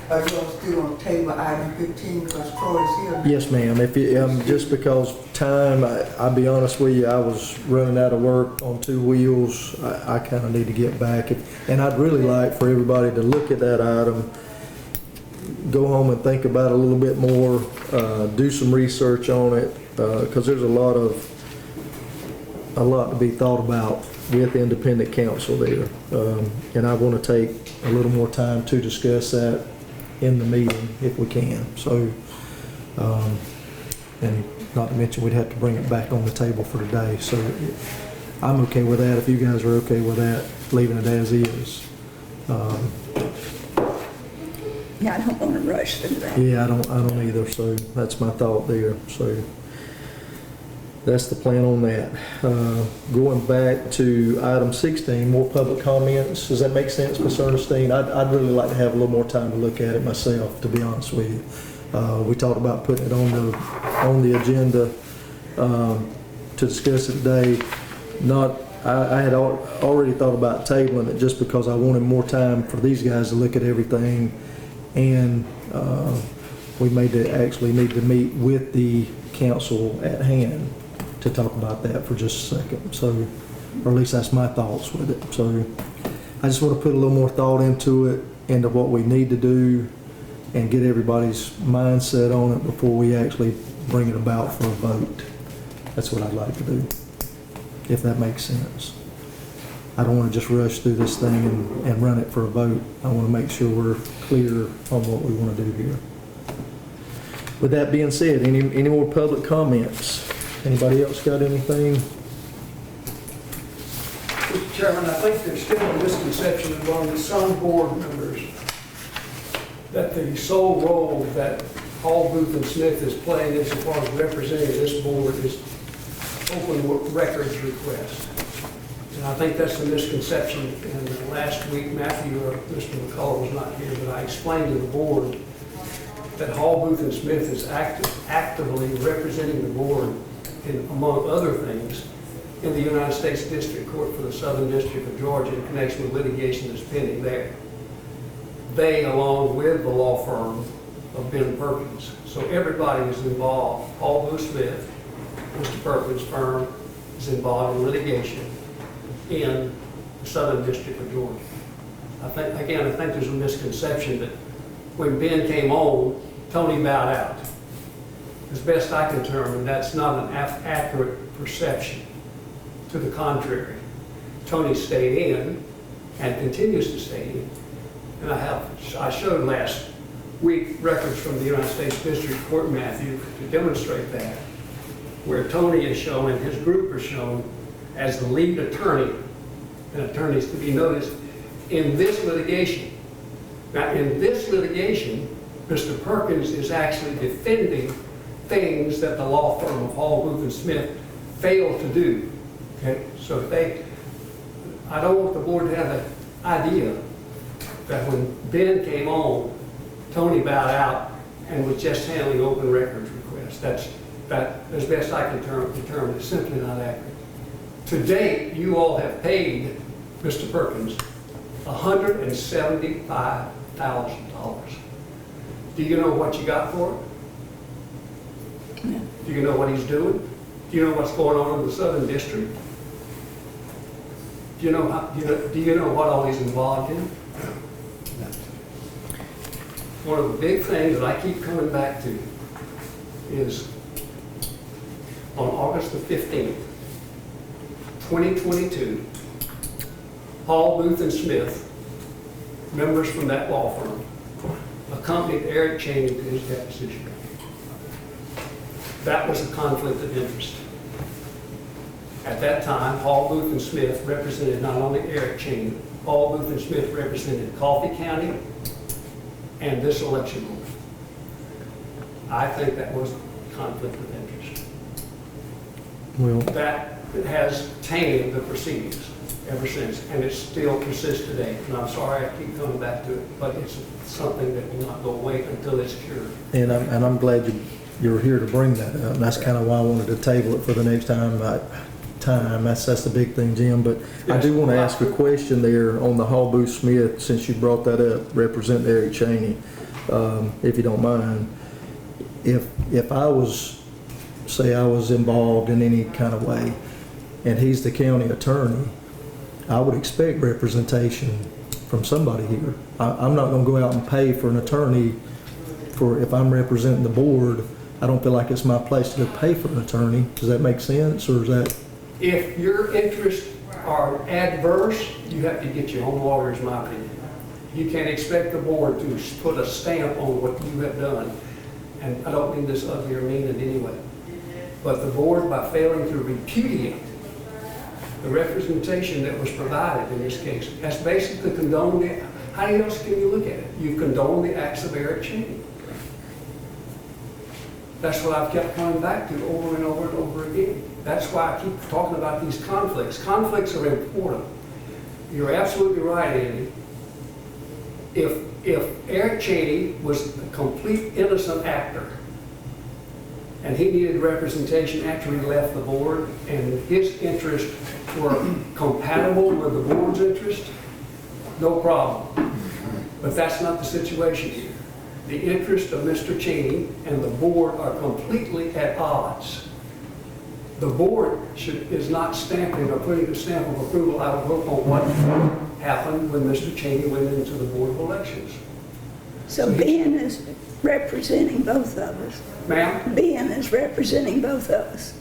Are you all still on table item 15 because Troy is here? Yes, ma'am. If you, just because time, I'll be honest with you, I was running out of work on two wheels. I kind of need to get back. And I'd really like for everybody to look at that item, go home and think about it a little bit more, do some research on it, because there's a lot to be thought about with independent counsel there. And I want to take a little more time to discuss that in the meeting if we can. So, and not to mention we'd have to bring it back on the table for today. So I'm okay with that. If you guys are okay with that, leaving it as is. Yeah, I don't want to rush through that. Yeah, I don't either. So that's my thought there. So that's the plan on that. Going back to item 16, more public comments. Does that make sense, Ms. Ernestine? I'd really like to have a little more time to look at it myself, to be honest with you. We talked about putting it on the agenda to discuss it today. I had already thought about tabling it just because I wanted more time for these guys to look at everything, and we actually need to meet with the council at hand to talk about that for just a second. So, or at least that's my thoughts with it. So I just want to put a little more thought into it, into what we need to do, and get everybody's mindset on it before we actually bring it about for a vote. That's what I'd like to do, if that makes sense. I don't want to just rush through this thing and run it for a vote. I want to make sure we're clear on what we want to do here. With that being said, any more public comments? Anybody else got anything? Mr. Chairman, I think there's still a misconception among some board members that the sole role that Hall, Booth, and Smith is playing insofar as representing this board is open records request. And I think that's the misconception. And last week, Matthew or Mr. McCullough was not here, but I explained to the board that Hall, Booth, and Smith is actively representing the board in, among other things, in the United States District Court for the Southern District of Georgia in connection with litigation that's pending there. They, along with the law firm of Ben Perkins. So everybody is involved. Hall, Booth, Smith, Mr. Perkins' firm is involved in litigation in the Southern District of Georgia. I think there's a misconception that when Ben came on, Tony bowed out. As best I can determine, that's not an accurate perception. To the contrary, Tony stayed in and continues to stay in. And I showed last week records from the United States District Court, Matthew, to demonstrate that, where Tony is shown and his group are shown as the lead attorney, and attorneys to be noticed in this litigation. Now, in this litigation, Mr. Perkins is actually defending things that the law firm of Hall, Booth, and Smith failed to do. Okay, so I don't want the board to have the idea that when Ben came on, Tony bowed out and was just handling open records requests. That, as best I can determine, is simply not accurate. To date, you all have paid Mr. Perkins $175,000. Do you know what you got for it? No. Do you know what he's doing? Do you know what's going on in the Southern District? Do you know what all he's involved in? One of the big things that I keep coming back to is on August the 15th, 2022, Hall, Booth, and Smith, members from that law firm, accompanied Eric Cheney to his deposition. That was a conflict of interest. At that time, Hall, Booth, and Smith represented not only Eric Cheney, Hall, Booth, and Smith represented Coffee County and this election board. I think that was a conflict of interest. Well, That has tainted the proceedings ever since, and it still persists today. And I'm sorry I keep coming back to it, but it's something that will not go away until it's cured. and I'm glad you're here to bring that up. And that's kind of why I wanted to table it for the next time. That's the big thing, Jim. But I do want to ask a question there on the Hall, Booth, Smith, since you brought that up, representing Eric Cheney. if you don't mind. If I was, say I was involved in any kind of way, and he's the county attorney, I would expect representation from somebody here. I'm not gonna go out and pay for an attorney if I'm representing the board. I don't feel like it's my place to go pay for an attorney. Does that make sense, or is that? If your interests are adverse, you have to get your own lawyer, is my opinion. You can't expect the board to put a stamp on what you have done. And I don't mean this ugly or mean in any way. But the board, by failing to repudiate the representation that was provided in this case, has basically condoned the, how else can you look at it? You've condoned the acts of Eric Cheney. That's what I've kept coming back to over and over and over again. That's why I keep talking about these conflicts. Conflicts are important. You're absolutely right, Andy. If Eric Cheney was a complete innocent actor and he needed representation after he left the board and his interests were compatible with the board's interest, no problem. But that's not the situation here. The interests of Mr. Cheney and the board are completely at odds. The board is not stamping or putting a stamp of approval, I would hope, on what happened when Mr. Cheney went into the Board of Elections. So Ben is representing both of us. Ma'am? Ben is representing both of us.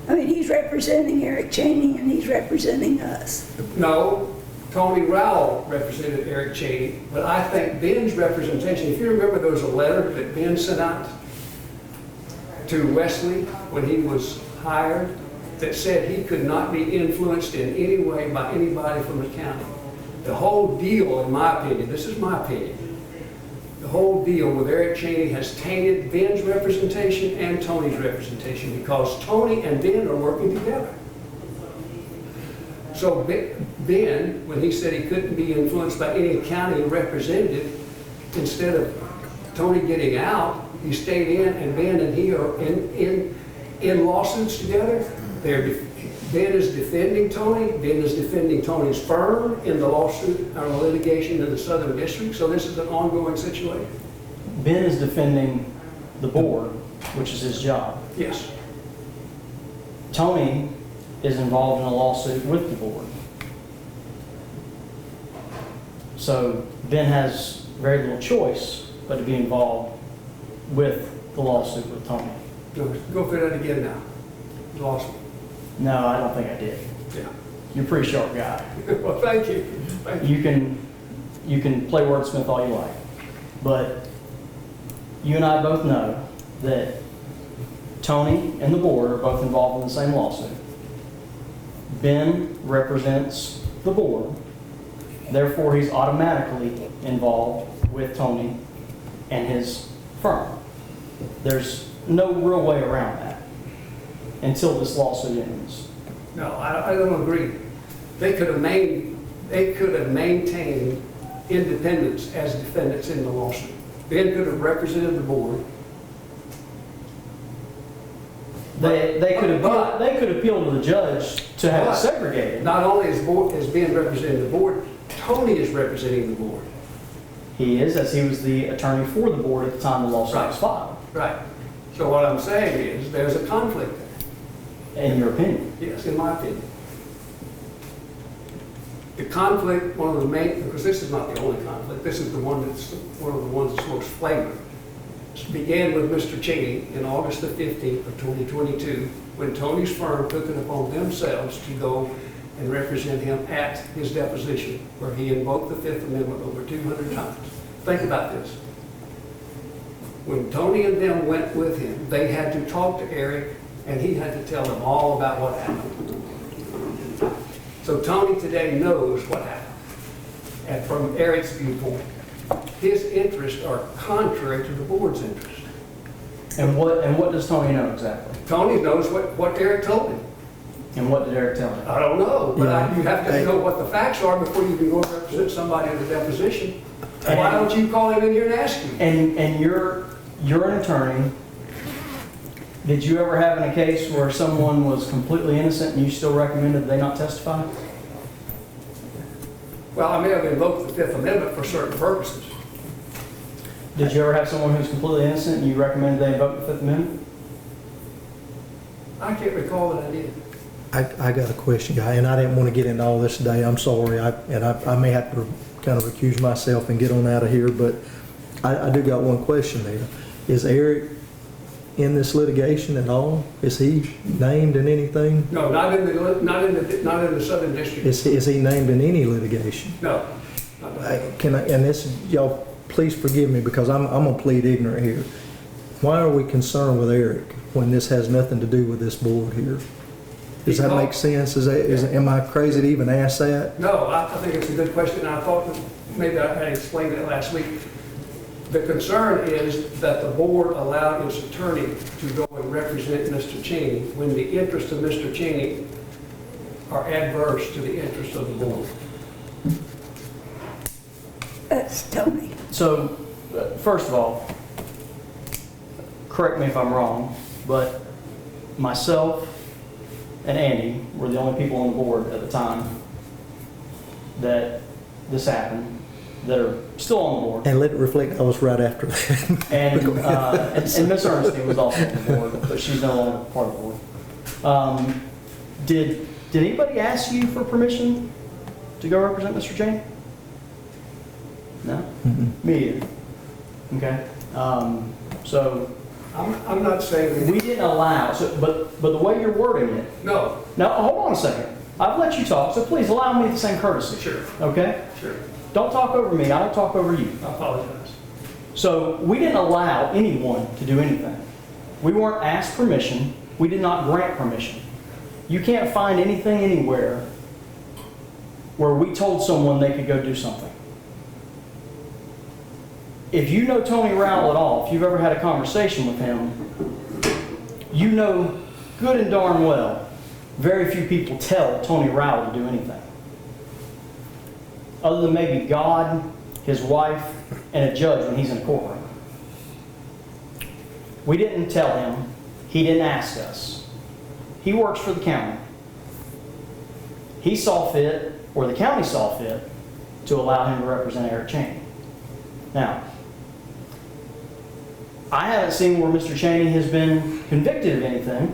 I mean, he's representing Eric Cheney and he's representing us. No, Tony Rowell represented Eric Cheney, but I think Ben's representation, if you remember, there was a letter that Ben sent out to Wesley when he was hired that said he could not be influenced in any way by anybody from the county. The whole deal, in my opinion, this is my opinion, the whole deal with Eric Cheney has tainted Ben's representation and Tony's representation because Tony and Ben are working together. So Ben, when he said he couldn't be influenced by any county representative, instead of Tony getting out, he stayed in, and Ben and he are in lawsuits together. Ben is defending Tony. Ben is defending Tony's firm in the lawsuit or litigation in the Southern District. So this is an ongoing situation. Ben is defending the board, which is his job. Yes. Tony is involved in a lawsuit with the board. So Ben has very little choice but to be involved with the lawsuit with Tony. Go through that again now. You lost me. No, I don't think I did. Yeah. You're a pretty sharp guy. Well, thank you. Thank you. You can play wordsmith all you like, but you and I both know that Tony and the board are both involved in the same lawsuit. Ben represents the board, therefore he's automatically involved with Tony and his firm. There's no real way around that until this lawsuit ends. No, I don't agree. They could have maintained independence as defendants in the lawsuit. Ben could have represented the board. They could appeal to the judge to have it segregated. Not only is Ben representing the board, Tony is representing the board. He is, as he was the attorney for the board at the time the lawsuit was filed. Right. So what I'm saying is there's a conflict there. In your opinion. Yes, in my opinion. The conflict, one of the main, because this is not the only conflict, this is the one that's one of the ones that's most flagrant. It began with Mr. Cheney in August the 15th of 2022, when Tony's firm took it upon themselves to go and represent him at his deposition, where he invoked the Fifth Amendment over 200 times. Think about this. When Tony and them went with him, they had to talk to Eric, and he had to tell them all about what happened. So Tony today knows what happened. And from Eric's viewpoint, his interests are contrary to the board's interest. And what does Tony know exactly? Tony knows what Eric told him. And what did Eric tell him? I don't know, but Yeah. you have to know what the facts are before you can go and represent somebody in a deposition. Why don't you call him in here and ask him? And you're an attorney. Did you ever have in a case where someone was completely innocent and you still recommended they not testify? Well, I may have invoked the Fifth Amendment for certain purposes. Did you ever have someone who's completely innocent and you recommended they invoke the Fifth Amendment? I can't recall that I did. I got a question, guy, and I didn't want to get into all this today. I'm sorry. I may have to kind of accuse myself and get on out of here, but I do got one question there. Is Eric in this litigation at all? Is he named in anything? No, not in the Southern District. Is he named in any litigation? No. not that. And this, y'all, please forgive me because I'm gonna plead ignorant here. Why are we concerned with Eric when this has nothing to do with this board here? Does that make sense? Am I crazy to even ask that? No, I think it's a good question. I thought that maybe I explained it last week. The concern is that the board allowed his attorney to go and represent Mr. Cheney when the interests of Mr. Cheney are adverse to the interests of the board. That's Tony. So, first of all, correct me if I'm wrong, but myself and Andy were the only people on the board at the time that this happened, that are still on the board. And let it reflect, I was right after that. And Miss Ernestine was also on the board, but she's no longer part of the board. Did anybody ask you for permission to go represent Mr. Cheney? No? Me either. Okay. So I'm not saying that. we didn't allow, but the way you're wording it, No, now hold on a second. I've let you talk, so please allow me the same courtesy. Sure. Okay? sure. Don't talk over me, I don't talk over you. I apologize. So we didn't allow anyone to do anything. We weren't asked permission. We did not grant permission. You can't find anything anywhere where we told someone they could go do something. If you know Tony Rowell at all, if you've ever had a conversation with him, you know good and darn well very few people tell Tony Rowell to do anything. Other than maybe God, his wife, and a judge when he's in a courtroom. We didn't tell him. He didn't ask us. He works for the county. He saw fit, or the county saw fit, to allow him to represent Eric Cheney. Now, I haven't seen where Mr. Cheney has been convicted of anything.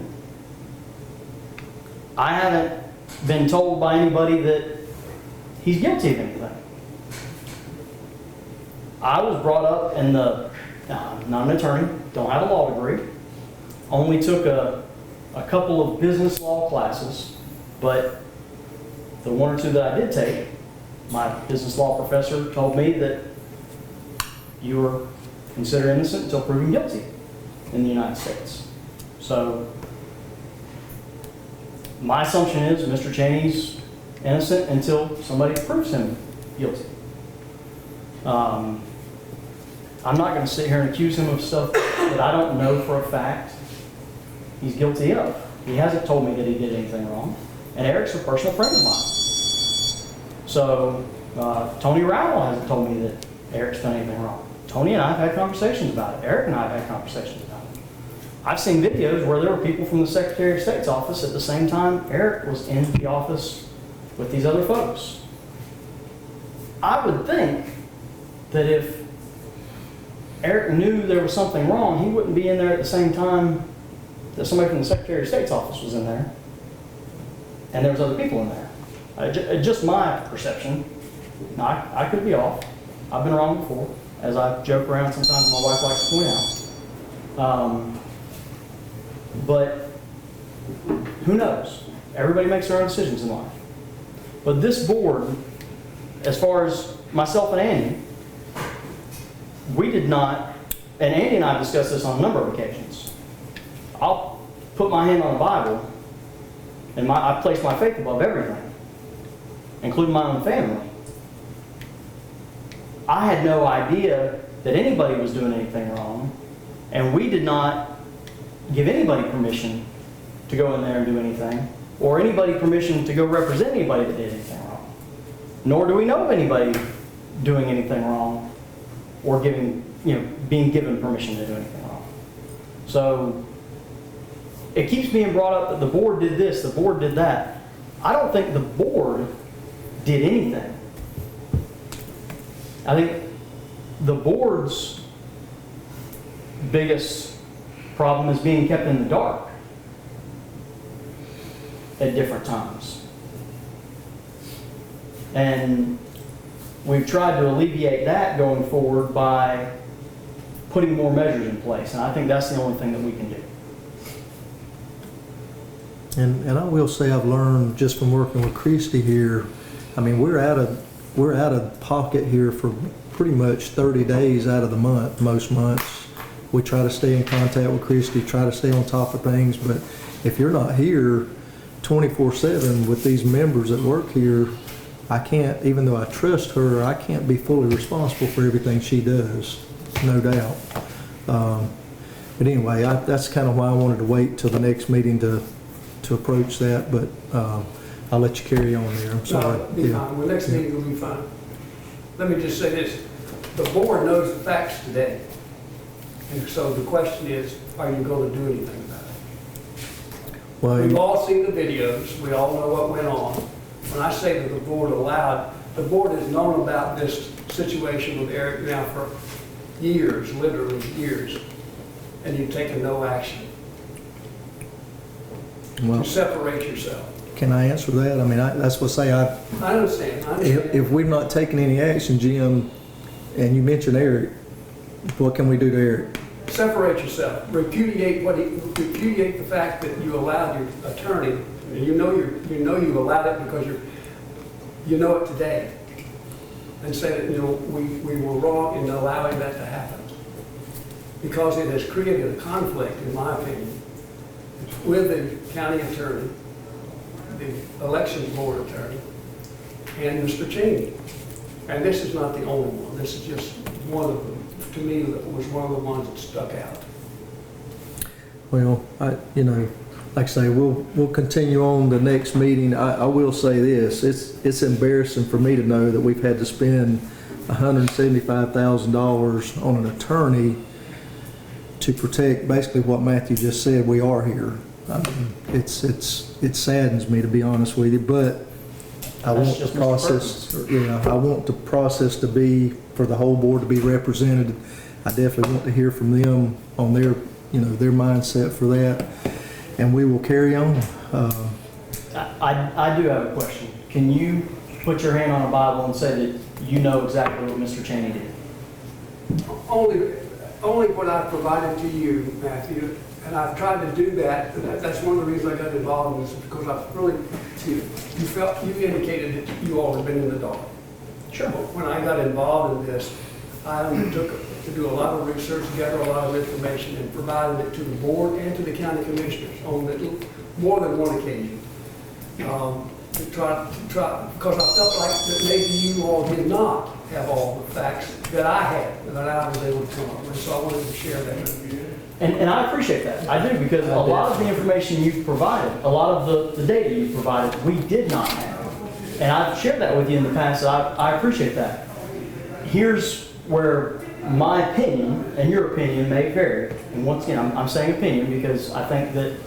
I haven't been told by anybody that he's guilty of anything. I was brought up in the, I'm not an attorney, don't have a law degree, only took a couple of business law classes, but the one or two that I did take, my business law professor told me that you were considered innocent until proven guilty in the United States. So my assumption is Mr. Cheney's innocent until somebody proves him guilty. I'm not going to sit here and accuse him of stuff that I don't know for a fact he's guilty of. He hasn't told me that he did anything wrong. And Eric's a personal friend of mine. So Tony Rowell hasn't told me that Eric's done anything wrong. Tony and I have had conversations about it. Eric and I have had conversations about it. I've seen videos where there were people from the Secretary of State's office at the same time Eric was in the office with these other folks. I would think that if Eric knew there was something wrong, he wouldn't be in there at the same time that somebody from the Secretary of State's office was in there, and there was other people in there. Just my perception. Now, I could be off. I've been wrong before, as I joke around sometimes. My wife likes to point out. But who knows? Everybody makes their own decisions in life. But this board, as far as myself and Andy, we did not, and Andy and I discussed this on a number of occasions. I'll put my hand on the Bible, and I place my faith above everything, including my own family. I had no idea that anybody was doing anything wrong, and we did not give anybody permission to go in there and do anything, or anybody permission to go represent anybody that did anything wrong. Nor do we know of anybody doing anything wrong or being given permission to do anything wrong. So it keeps being brought up that the board did this, the board did that. I don't think the board did anything. I think the board's biggest problem is being kept in the dark at different times. And we've tried to alleviate that going forward by putting more measures in place. And I think that's the only thing that we can do. And I will say I've learned just from working with Christy here, I mean, we're out of pocket here for pretty much 30 days out of the month, most months. We try to stay in contact with Christy, try to stay on top of things, but if you're not here 24/7 with these members that work here, I can't, even though I trust her, I can't be fully responsible for everything she does, no doubt. But anyway, that's kind of why I wanted to wait till the next meeting to approach that, but I'll let you carry on there. I'm sorry. No, it'll be fine. The next meeting will be fine. Let me just say this. The board knows the facts today. And so the question is, are you going to do anything about it? Well, We've all seen the videos. We all know what went on. When I say that the board allowed, the board has known about this situation with Eric now for years, literally years, and you've taken no action. well, You separate yourself. can I answer that? I mean, that's what I say. I understand. I understand. If we've not taken any action, Jim, and you mentioned Eric, what can we do to Eric? Separate yourself. Repudiate repudiate the fact that you allowed your attorney. And you know you allowed it because you know it today. And say that we were wrong in allowing that to happen because it has created a conflict, in my opinion, with the county attorney, the election board attorney, and Mr. Cheney. And this is not the only one. This is just one of them. To me, that was one of the ones that stuck out. Well, like I say, we'll continue on the next meeting. I will say this, it's embarrassing for me to know that we've had to spend $175,000 on an attorney to protect basically what Matthew just said. We are here. I mean, it saddens me, to be honest with you, but I That's want just the Mr. process, I want the process to be, for the whole board to be represented. I definitely want to hear from them on their mindset for that, and we will carry on. I do have a question. Can you put your hand on a Bible and say that you know exactly what Mr. Cheney did? Only what I provided to you, Matthew, and I've tried to do that. That's one of the reasons I got involved in this, because I really, you indicated that you all have been in the dark. Sure. When I got involved in this, I undertook to do a lot of research, gather a lot of information, and provided it to the board and to the county commissioners on more than one occasion. To try, because I felt like that maybe you all did not have all the facts that I had, that I was able to come up with. So I wanted to share that with you. And I appreciate that. I do, because a lot of the information you've provided, a lot of the data you've provided, we did not have. And I've shared that with you in the past, so I appreciate that. Here's where my opinion and your opinion may vary. And once again, I'm saying opinion because I think that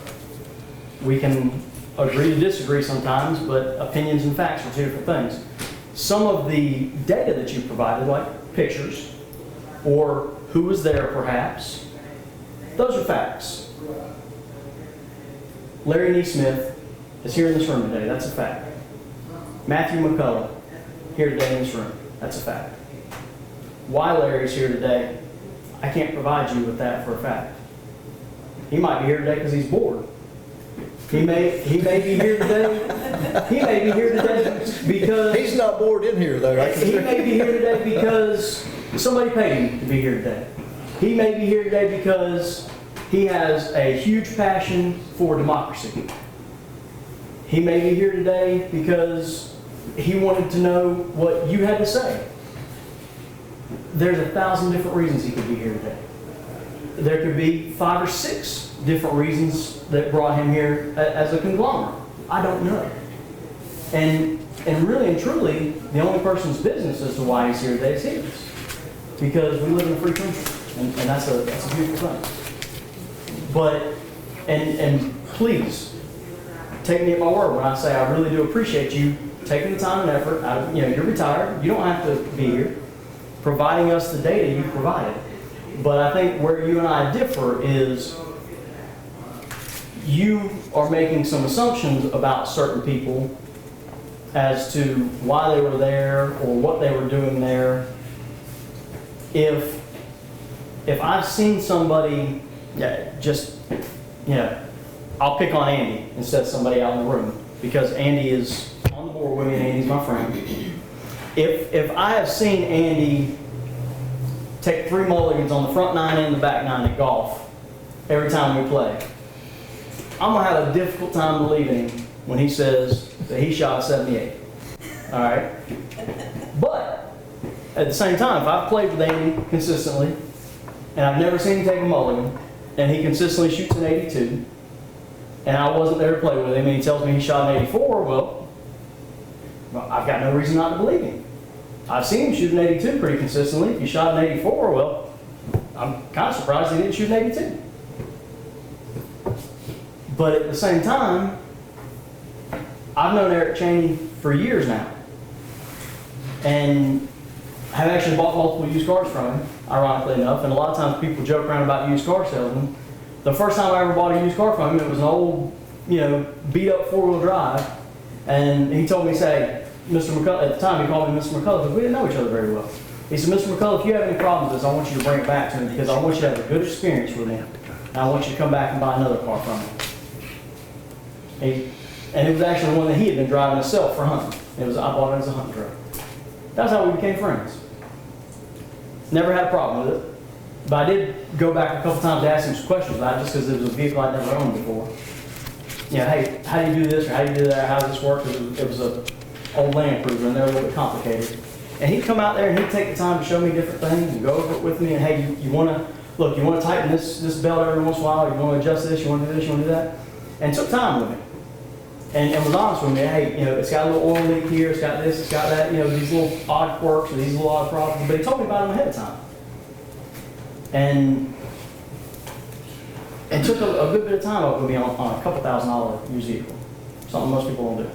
we can agree to disagree sometimes, but opinions and facts are two different things. Some of the data that you provided, like pictures, or who was there perhaps, those are facts. Larry Neesmith is here in this room today, that's a fact. Matthew McCullough, here today in this room, that's a fact. Why Larry's here today, I can't provide you with that for a fact. He might be here today because he's bored. He may be here today. He may be here today because He's not bored in here, though. he may be here today because somebody paid him to be here today. He may be here today because he has a huge passion for democracy. He may be here today because he wanted to know what you had to say. There's 1,000 different reasons he could be here today. There could be 5 or 6 different reasons that brought him here as a conglomerate. I don't know. And really and truly, the only person's business as to why he's here today is his. Because we live in a free country, and that's a beautiful thing. But, and please, take me at my word when I say I really do appreciate you taking the time and effort. You're retired. You don't have to be here. Providing us the data you provided. But I think where you and I differ is you are making some assumptions about certain people as to why they were there or what they were doing there. If I've seen somebody, I'll pick on Andy instead of somebody out in the room because Andy is on the board with me and Andy's my friend. If I have seen Andy take 3 mulligans on the front 9 and the back 9 at golf every time we play, I'm going to have a difficult time believing when he says that he shot a 78. All right? But at the same time, if I've played with Andy consistently and I've never seen him take a mulligan and he consistently shoots an 82 and I wasn't there to play with him and he tells me he shot an 84, well, I've got no reason not to believe him. I've seen him shoot an 82 pretty consistently. If he shot an 84, well, I'm kind of surprised he didn't shoot an 82. But at the same time, I've known Eric Chaney for years now. And have actually bought multiple used cars from him, ironically enough. And a lot of times people joke around about used car salesmen. The first time I ever bought a used car from him, it was an old, beat up 4-wheel drive. And he told me, say, Mr. McCullough, at the time he called me Mr. McCullough, because we didn't know each other very well. He said, Mr. McCullough, if you have any problems with this, I want you to bring it back to me because I want you to have a good experience with him. And I want you to come back and buy another car from him. And it was actually one that he had been driving himself for hunting. I bought it as a hunting truck. That's how we became friends. Never had a problem with it. But I did go back a couple times to ask him some questions about it just because it was a vehicle I'd never owned before. Hey, how do you do this or how do you do that? How does this work? It was a old Land Cruiser and they're a little bit complicated. And he'd come out there and he'd take the time to show me different things and go over it with me. And hey, you want to tighten this belt every once in a while. You want to adjust this. You want to do this. You want to do that. And took time with me. And was honest with me. Hey, it's got a little oil leak here. It's got this. It's got that. These little odd quirks or these little odd problems. But he told me about them ahead of time. And took a good bit of time up with me on a couple $1,000 used vehicle. Something most people don't do.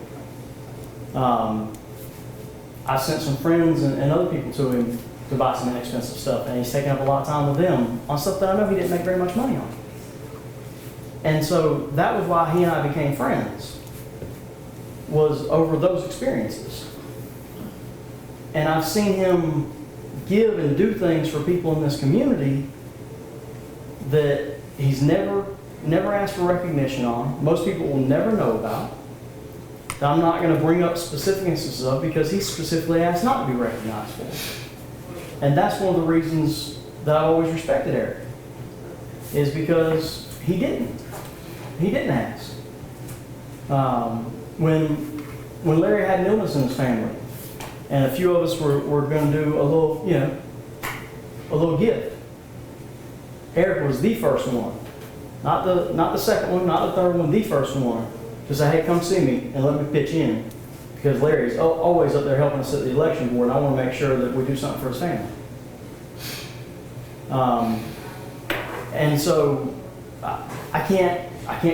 I sent some friends and other people to him to buy some inexpensive stuff, and he's taking up a lot of time with them on stuff that I know he didn't make very much money on. And so that was why he and I became friends, was over those experiences. And I've seen him give and do things for people in this community that he's never asked for recognition on. Most people will never know about. That I'm not going to bring up specific instances of because he specifically asked not to be recognized for. And that's one of the reasons that I've always respected Eric, is because he didn't ask. When Larry had an illness in his family, and a few of us were going to do a little gift, Eric was the first one, not the second one, not the third one, the first one to say, hey, come see me and let me pitch in, because Larry's always up there helping us at the election board, and I want to make sure that we do something for his family. And so I can't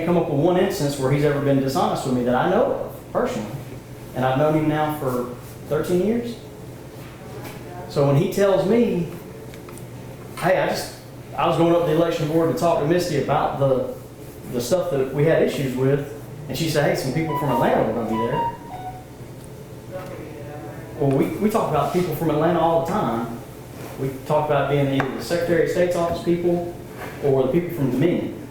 come up with one instance where he's ever been dishonest with me that I know of personally, and I've known him now for 13 years. So when he tells me, hey, I was going up to the election board to talk to Misty about the stuff that we had issues with, and she said, hey, some people from Atlanta were going to be there. Well, we talk about people from Atlanta all the time. We talk about being either the Secretary of State's office people or the people from Dominion.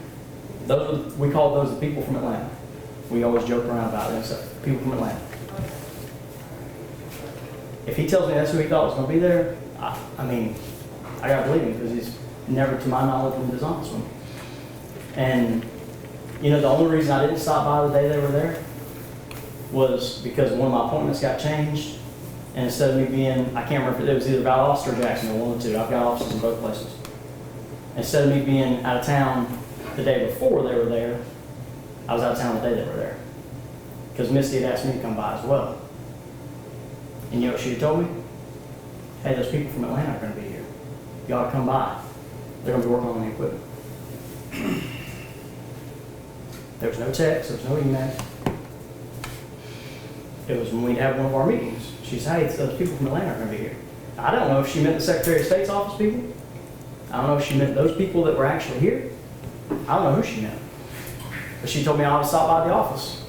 We call those the people from Atlanta. We always joke around about them, so people from Atlanta. If he tells me that's who he thought was going to be there, I got to believe him because he's never, to my knowledge, been dishonest with me. And, the only reason I didn't stop by the day they were there was because one of my appointments got changed. And instead of me being, I can't remember if it was either Valdosta or Jacksonville, one of the two. I've got offices in both places. Instead of me being out of town the day before they were there, I was out of town the day they were there. Because Misty had asked me to come by as well. And you know what she had told me? Hey, those people from Atlanta are going to be here. You ought to come by. They're going to be working on the equipment. There was no text, there was no email. It was when we'd have one of our meetings. She said, hey, those people from Atlanta are going to be here. I don't know if she meant the Secretary of State's office people I don't know if she meant those people that were actually here. I don't know who she meant. But she told me I ought to stop by the office.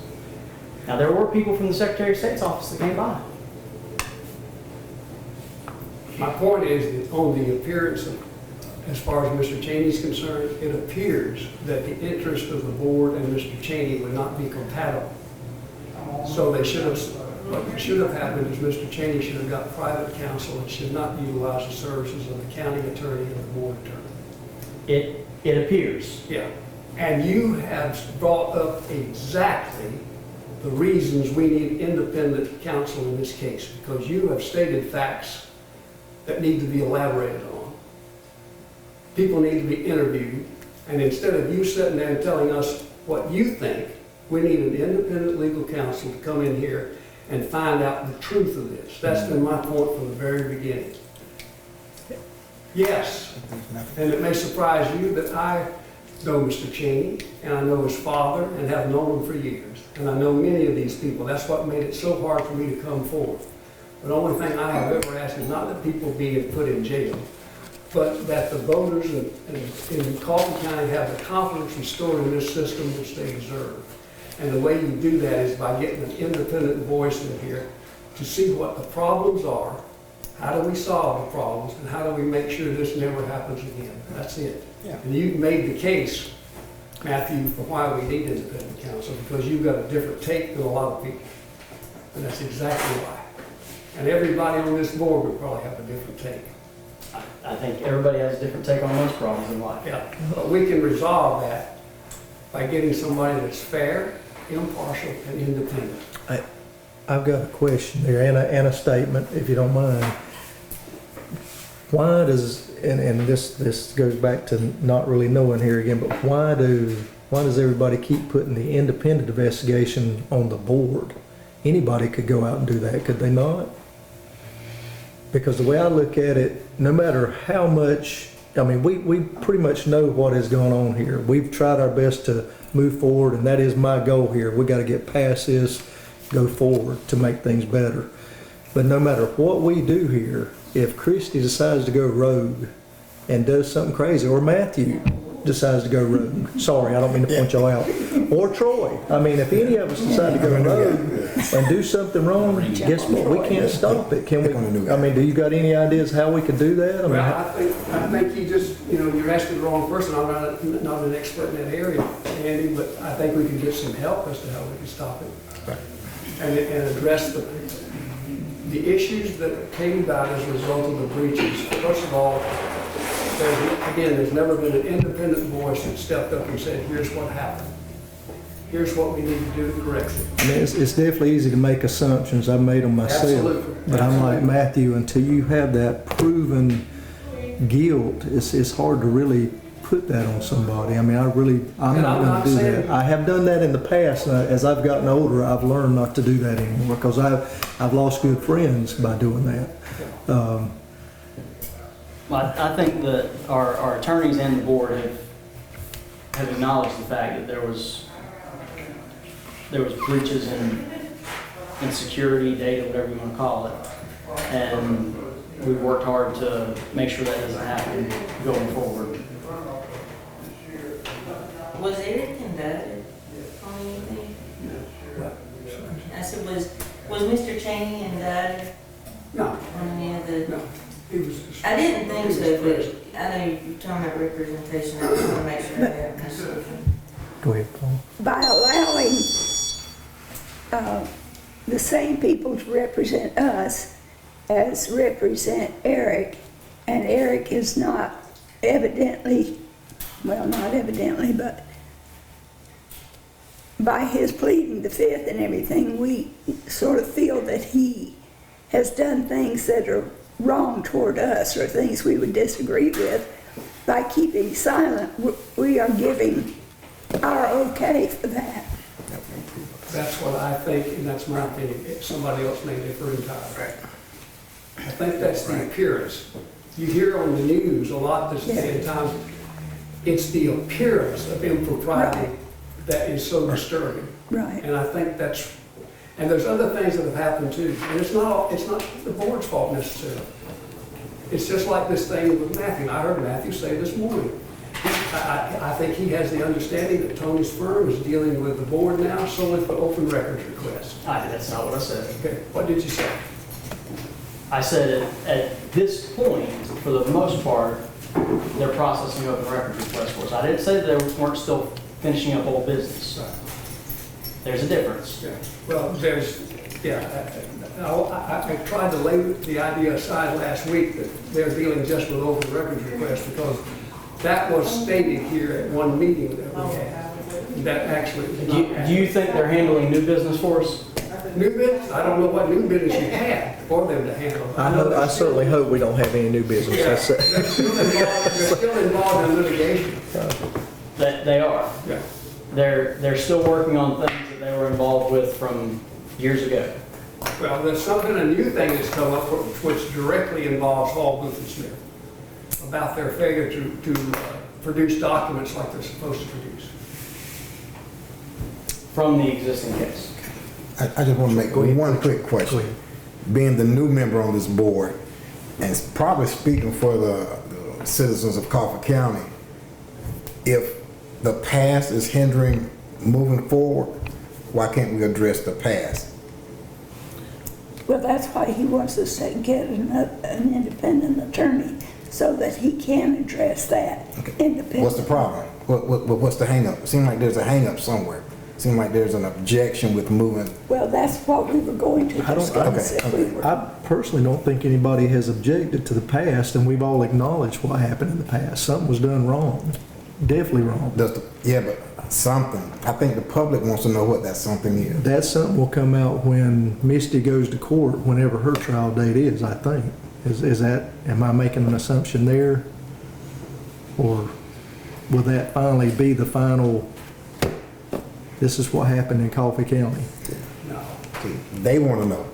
Now, there were people from the Secretary of State's office that came by. My point is that on the appearance of, as far as Mr. Cheney's concerned, it appears that the interest of the board and Mr. Cheney would not be compatible. So they should have, what should have happened is Mr. Cheney should have got private counsel and should not utilize the services of the county attorney and the board attorney. It appears. Yeah. And you have brought up exactly the reasons we need independent counsel in this case, because you have stated facts that need to be elaborated on. People need to be interviewed, and instead of you sitting there and telling us what you think, we need an independent legal counsel to come in here and find out the truth of this. That's been my point from the very beginning. Yes, and it may surprise you that I know Mr. Cheney, and I know his father, and have known him for years. And I know many of these people. That's what made it so hard for me to come forward. The only thing I have ever asked is not that people be put in jail, but that the voters in Coffee County have the confidence restored in this system which they deserve. And the way you do that is by getting an independent voice in here to see what the problems are, how do we solve the problems, and how do we make sure this never happens again. That's it. Yeah. And you've made the case, Matthew, for why we need independent counsel, because you've got a different take than a lot of people. And that's exactly why. And everybody on this board would probably have a different take. I think everybody has a different take on most problems in life. Yeah, but we can resolve that by getting somebody that's fair, impartial, and independent. I've got a question there and a statement, if you don't mind. Why does, and this goes back to not really knowing here again, but why does everybody keep putting the independent investigation on the board? Anybody could go out and do that, could they not? Because the way I look at it, no matter how much, I mean, we pretty much know what has gone on here. We've tried our best to move forward, and that is my goal here. We got to get past this, go forward to make things better. But no matter what we do here, if Christie decides to go rogue and does something crazy, or Matthew decides to go rogue, sorry, I don't mean to point y'all out, or Troy, I mean, if any of us decide to go rogue and do something wrong, guess what? We can't stop it, can we? I mean, do you got any ideas how we could do that? I mean, Well, I think you just, you're asking the wrong person. I'm not an expert in that area, Andy, but I think we can get some help as to how we can stop it. And address the issues that came about as a result of the breaches. First of all, there's never been an independent voice that stepped up and said, here's what happened. Here's what we need to do to correct it. I mean, it's definitely easy to make assumptions. I've made them myself. Absolutely. But I'm like Matthew, until you have that proven guilt, it's hard to really put that on somebody. I mean, I'm not going to do that. I have done that in the past. As I've gotten older, I've learned not to do that anymore because I've lost good friends by doing that. Well, I think that our attorneys and the board have acknowledged the fact that there was breaches in security, data, whatever you want to call it, and we've worked hard to make sure that doesn't happen going forward. Was Eric indicted on anything? I said, was Mr. Cheney indicted No, on any of the? no. He was. I didn't think so, but I know you're talking about representation. I just want to make sure I have my something. Go ahead, Paul. By allowing the same people to represent us as represent Eric, and Eric is not evidently, well, not evidently, but by his pleading the fifth and everything, we sort of feel that he has done things that are wrong toward us or things we would disagree with. By keeping silent, we are giving our okay for that. That's what I think, and that's my opinion. Somebody else may differ entirely. I think that's the appearance. You hear on the news a lot this day and time, it's the appearance of impropriety that is so disturbing. Right. And I think that's, and there's other things that have happened too. And it's not the board's fault necessarily. It's just like this thing with Matthew. I heard Matthew say this morning. I think he has the understanding that Tony's firm is dealing with the board now solely for open records requests. That's not what I said. Okay, what did you say? I said at this point, for the most part, they're processing open records requests for us. I didn't say that they weren't still finishing up old business. There's a difference. Yeah, well, I tried to lay the idea aside last week that they're dealing just with open records requests because that was stated here at one meeting that we had. That actually is not Do happening. you think they're handling new business for us? New business? I don't know what new business you had for them to handle. I certainly hope we don't have any new business. Yeah, That's- they're still involved in litigation. That they are. Yeah. They're still working on things that they were involved with from years ago. Well, there's a new thing that's come up which directly involves Hall, Booth, and Smith about their failure to produce documents like they're supposed to produce. From the existing case. I just want to make one quick question. Go ahead. Being the new member on this board, and probably speaking for the citizens of Coffee County, if the past is hindering moving forward, why can't we address the past? Well, that's why he wants us to get an independent attorney so that he can address that independently. What's the problem? What's the hang-up? Seems like there's a hang-up somewhere. Seems like there's an objection with moving. Well, that's what we were going to I don't- discuss if we were. I personally don't think anybody has objected to the past, and we've all acknowledged what happened in the past. Something was done wrong, definitely wrong. Yeah, but something. I think the public wants to know what that something is. That something will come out when Misty goes to court, whenever her trial date is, I think. Is that, am I making an assumption there? Or will that finally be the final, this is what happened in Coffee County? No. They want to know.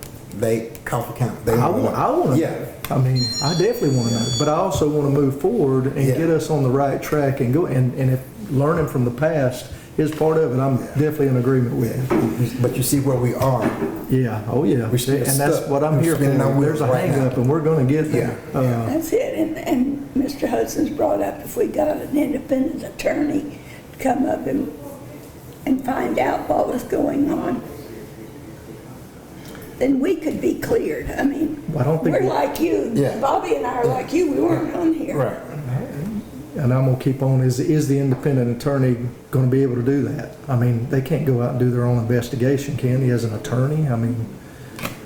Coffee County, they I want to know. want to Yeah. know. I mean, I definitely want to know, but I also want to move forward and Yeah. get us on the right track and go, and if learning from the past is part of it, I'm definitely in agreement with you. But you see where we are. Yeah, oh yeah, We're still and that's stuck. what I'm We're here for. spinning our wheels There's a right hang up now. and we're going to get there. Yeah. That's it, and Mr. Hudson's brought up if we got an independent attorney to come up and find out what was going on, then we could be cleared. I mean, I don't think we're we- like you, Yeah. Bobby and I are like you, we weren't on here. Right. And I'm gonna keep on, is the independent attorney gonna be able to do that? I mean, they can't go out and do their own investigation, can he, as an attorney? I mean,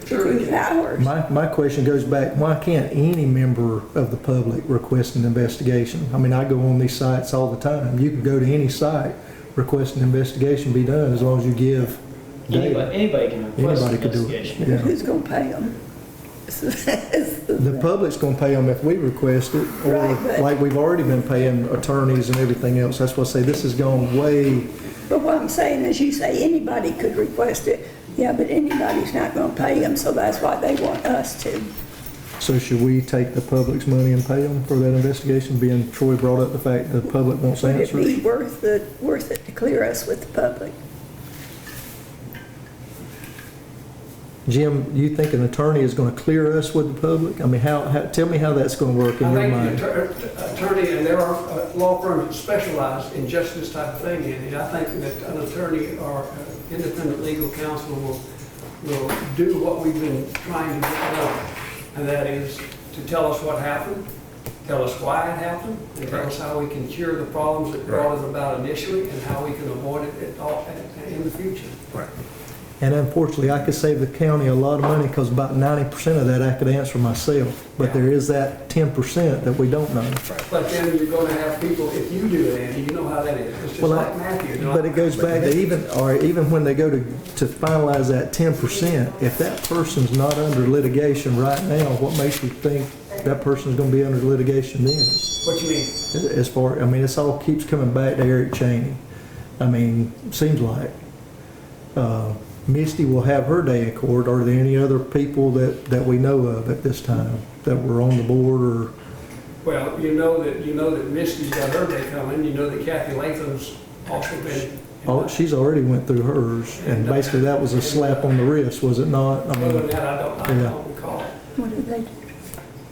To do ours. my question goes back, why can't any member of the public request an investigation? I mean, I go on these sites all the time. You can go to any site, request an investigation, be done, as long as you give data. Anybody can request an Anybody could do it, investigation. yeah. Who's gonna pay them? The public's gonna pay them if we request it, or Right, but- like we've already been paying attorneys and everything else. That's what I say, this has gone way, But what I'm saying is, you say anybody could request it, yeah, but anybody's not gonna pay them, so that's why they want us to. so should we take the public's money and pay them for that investigation, being Troy brought up the fact the public wants Would it answers? be worth it to clear us with the public? Jim, you think an attorney is gonna clear us with the public? I mean, tell me how that's gonna work in I your think mind. the attorney, and there are law firms that specialize in just this type of thing, and I think that an attorney or independent legal counsel will do what we've been trying to get done, and that is to tell us what happened, tell us why it happened, and tell us how we can cure the problems that brought it about initially, and how we can avoid it in the future. Right. And unfortunately, I could save the county a lot of money, because about 90% of that I could answer myself. But there is that 10% that we don't know. But then you're gonna have people, if you do it, Andy, you know how that is. It's just Well, like Matthew. But it goes back to even when they go to finalize that 10%, if that person's not under litigation right now, what makes you think that person's gonna be under litigation then? What you mean? As far, I mean, this all keeps coming back to Eric Cheney. I mean, seems like. Misty will have her day in court. Are there any other people that we know of at this time that were on the board or? Well, you know that Misty's got her day coming, you know that Kathy Latham's also been. Oh, she's already went through hers, and basically that was a slap on the wrist, was it not? I Other than mean, that, I don't recall. What did they do?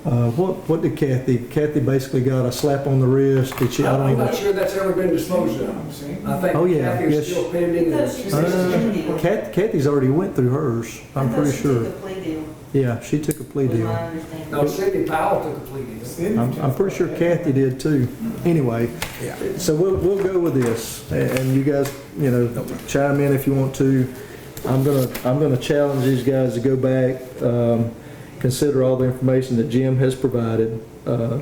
What did Kathy basically got a slap on the wrist? Did she, I don't I'm not even. sure that's ever been disposed of. I Oh, think yeah, Kathy yes. is still pending. Because she said she did. Kathy's already went through hers, I'm pretty sure. I thought she took a plea deal, Yeah, she took a plea was deal. my understanding. No, Sidney Powell took a plea deal. I'm pretty sure Kathy did too. Anyway, Yeah. so we'll go with this, and you guys, chime in if you want to. I'm gonna challenge these guys to go back, consider all the information that Jim has provided,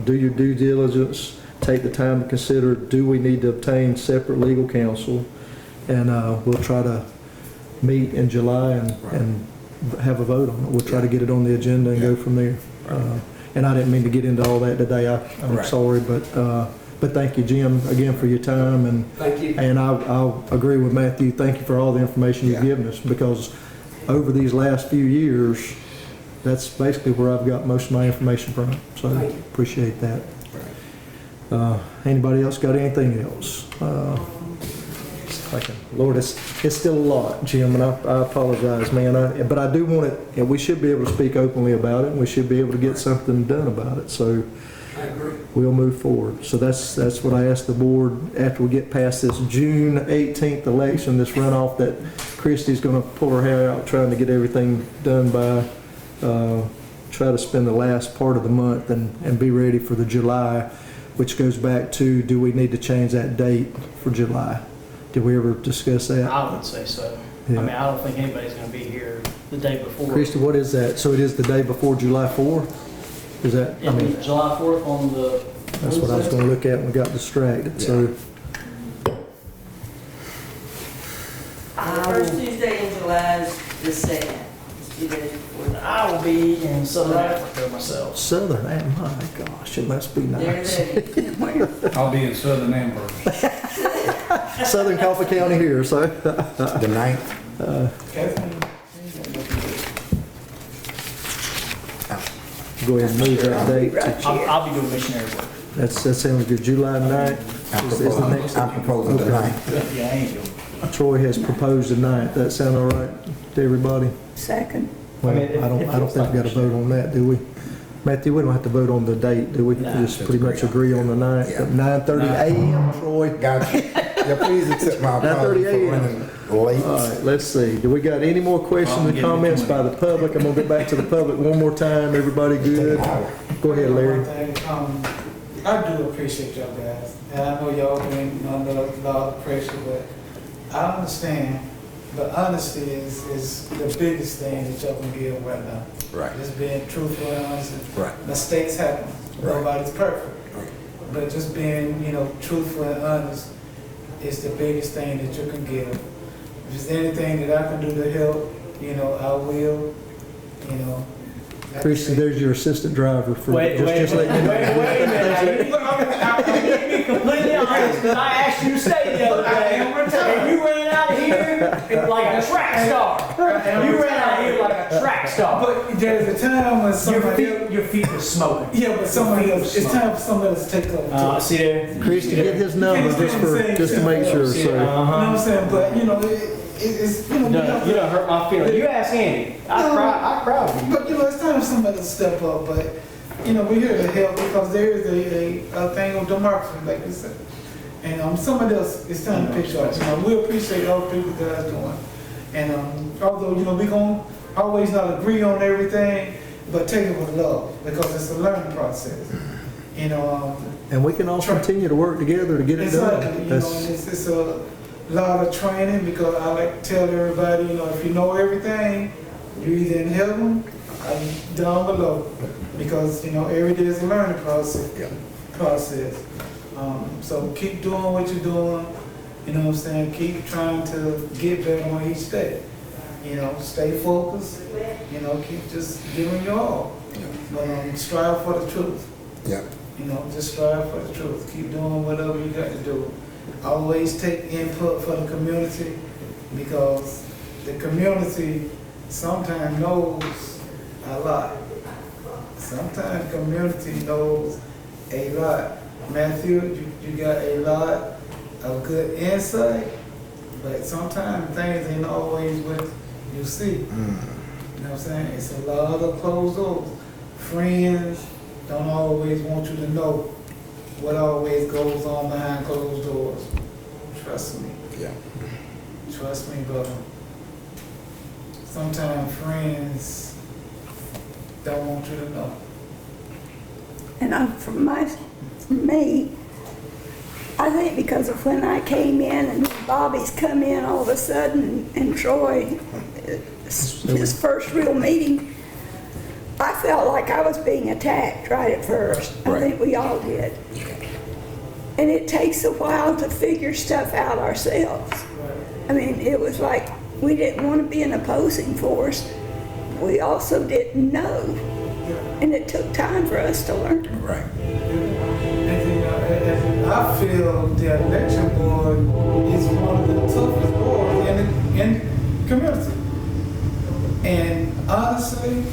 do your due diligence, take the time to consider, do we need to obtain separate legal counsel? And we'll try to meet in July and have a vote on it. We'll try to get it on the agenda and go from there. And I didn't mean to get into all that today. I'm Right. sorry, but thank you, Jim, again for your time. And Thank you. and I'll agree with Matthew. Thank you for all the information you've Yeah. given us, because over these last few years, that's basically where I've got most of my information from. So Thank you. appreciate that. Anybody else got anything else? Lord, it's still a lot, Jim, and I apologize, man. But I do want it, and we should be able to speak openly about it, and we should be able to get something done about it. So I agree. we'll move forward. So that's what I asked the board after we get past this June 18th election, this runoff that Christie's going to pull her hair out trying to get everything done by, try to spend the last part of the month and be ready for the July, which goes back to, do we need to change that date for July? Did we ever discuss that? I would say so. Yeah. I mean, I don't think anybody's going to be here the day before. Christie, what is that? So it is the day before July 4th? Is that, I mean, It's July 4th on the. that's what I was going to look at when we got distracted, so. The first Tuesday in July is the 2nd. It's 2 days before that. I will be in Southern Africa myself. Southern, my gosh, it must be There nice. it is. I'll be in Southern Amherst. Southern Coffee County here, so. The 9th, Go ahead and move that date. to- I'll be doing missionary work. That sounds good. July 9th is the next. I'm proposing the Okay. 9th. Yeah, I ain't doing. Troy has proposed the 9th. That sound all right to everybody? Second. Well, I mean, if- I don't if think it's we got to like- vote on that, do we? Matthew, we don't have to vote on the date, do we? No. Just pretty much agree on the 9th, Yeah. at 9:30 a.m., Troy. Gotcha. Yeah, please accept my apology 9:30 for a.m. running late. All right, let's see. Do we got any more questions and comments by the public? I'm gonna go back to the public one more time. Everybody good? Go ahead, Larry. One thing, I do appreciate y'all guys, and I know y'all been under a lot of pressure, but I understand, but honesty is the biggest thing that y'all can give right now. Right. Just being truthful and honest. Right. Mistakes happen, Right. nobody's perfect, Right. but just being, truthful and honest is the biggest thing that you can give. If there's anything that I can do to help, I will, Christian, there's your assistant driver for, Wait a just letting you know. minute. I'm being completely honest, because I asked you to stay the other day, and you ran out of here like a track star. You ran out of here like a track star. But there's a time when somebody else, Your feet were smoking. yeah, but somebody else, it's time for somebody else to take over. See there? Christian, get his number just to make sure, See, so. You know what I'm saying? But it's You done hurt my feelings. You ask Andy. I cried with you. But it's time for somebody to step up. But we're here to help because there is a thing of democracy, like you said. And somebody else, it's time to pick up. We appreciate all the people guys doing. And although we gonna always not agree on everything, but take it with love because it's a learning process. And we can all continue to work together to get it done. Exactly, and That's- it's a lot of training because I like to tell everybody, if you know everything, you're either in heaven or you down below. Because, every day is a learning process. So keep doing what you're doing, keep trying to get better on each day. Stay focused, keep just giving your all. But strive for the truth. Yeah. Just strive for the truth. Keep doing whatever you got to do. Always take input from the community because the community sometimes knows a lot. Sometimes community knows a lot. Matthew, you got a lot of good insight, but sometimes things ain't always what you see. You know what I'm saying? It's a lot of closed doors. Friends, don't always want you to know what always goes on behind closed doors. Trust me. Yeah. Trust me, brother. Sometimes friends don't want you to know. And for me, I think because of when I came in and Bobby's come in all of a sudden and Troy, his first real meeting, I felt like I was being attacked right at first. I think we all did. And it takes a while to figure stuff out ourselves. I mean, it was like we didn't want to be an opposing force. We also didn't know. And it took time for us to learn. Right. And I feel the election board is one of the toughest boards in the community. And honestly,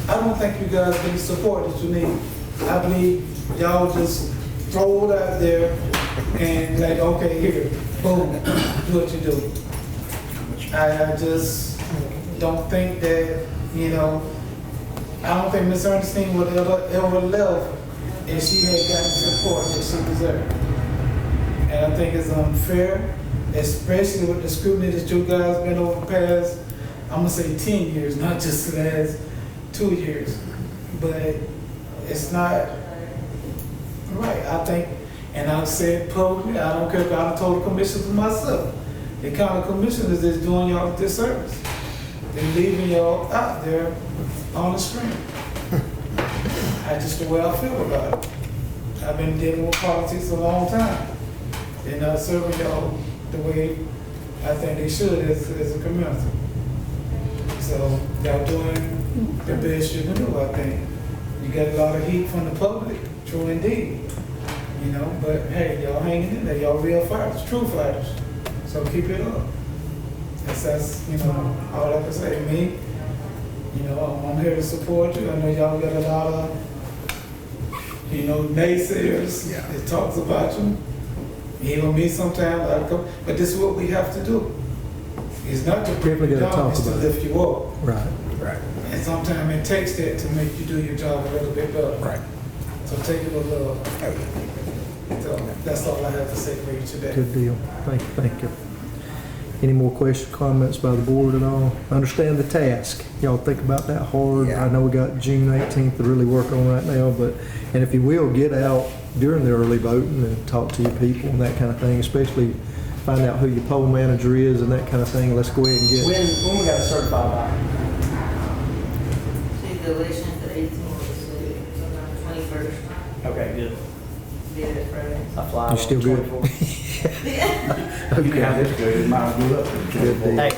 I don't think you guys get the support that you need. I believe y'all just throw it out there and like, okay, here, boom, do what you do. I just don't think that, you know, I don't think Ms. Ernestine would ever left if she had gotten the support that she deserved. And I think it's unfair, especially with the scrutiny that you guys been over the past, I'm gonna say 10 years, not just the last 2 years. But it's not right, I think, and I've said publicly, I don't care if I told the commissioners myself, the county commissioners is doing y'all a disservice. They're leaving y'all out there on the screen. That's just the way I feel about it. I've been dealing with politics a long time. They're not serving y'all the way I think they should as a community. So y'all doing the best you can do, I think. You get a lot of heat from the public, true indeed. You know, but hey, y'all hanging in there, y'all real fighters, true fighters. So keep it up. That's you know, all I can say. Me, you know, I'm here to support you. I know y'all got a lot of, you know, naysayers that talks about you. Even me sometimes, but this is what we have to do. It's not to bring you down, it's to lift you up. Right. Right. And sometimes it takes that to make you do your job a little bit better. Right. So take it with love. So that's all I have to say for you today. Good deal. Thank you. Any more questions, comments by the board at all? Understand the task. Y'all think about that hard. Yeah. I know we got June 18th to really work on right now, but, and if you will, get out during the early voting and talk to your people and that kind of thing, especially find out who your poll manager is and that kind of thing. Let's go ahead and get. When we got to certify by? See, the election's the 18th, so 21st. Okay, good. Did it Friday. I fly. You still good? You got this good, you might as well do it. Good deal. Hey,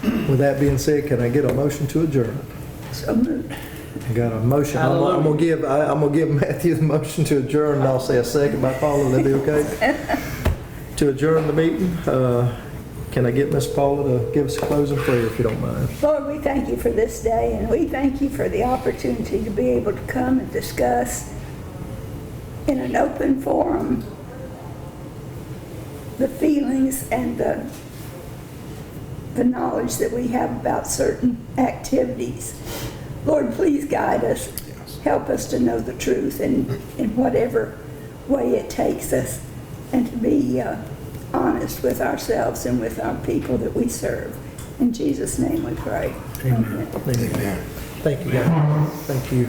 With that being said, can I get a motion to adjourn? So moved. I got a motion. I'm gonna give Matthew the motion to adjourn, and I'll say a second by Paula. That'd be okay? To adjourn the meeting, can I get Miss Paula to give us a closing prayer, if you don't mind? Lord, we thank you for this day, and we thank you for the opportunity to be able to come and discuss in an open forum the feelings and the knowledge that we have about certain activities. Lord, please guide us. Help us to know the truth in whatever way it takes us, and to be honest with ourselves and with our people that we serve. In Jesus' name we pray. Amen. Amen. Thank you, guys. Thank you.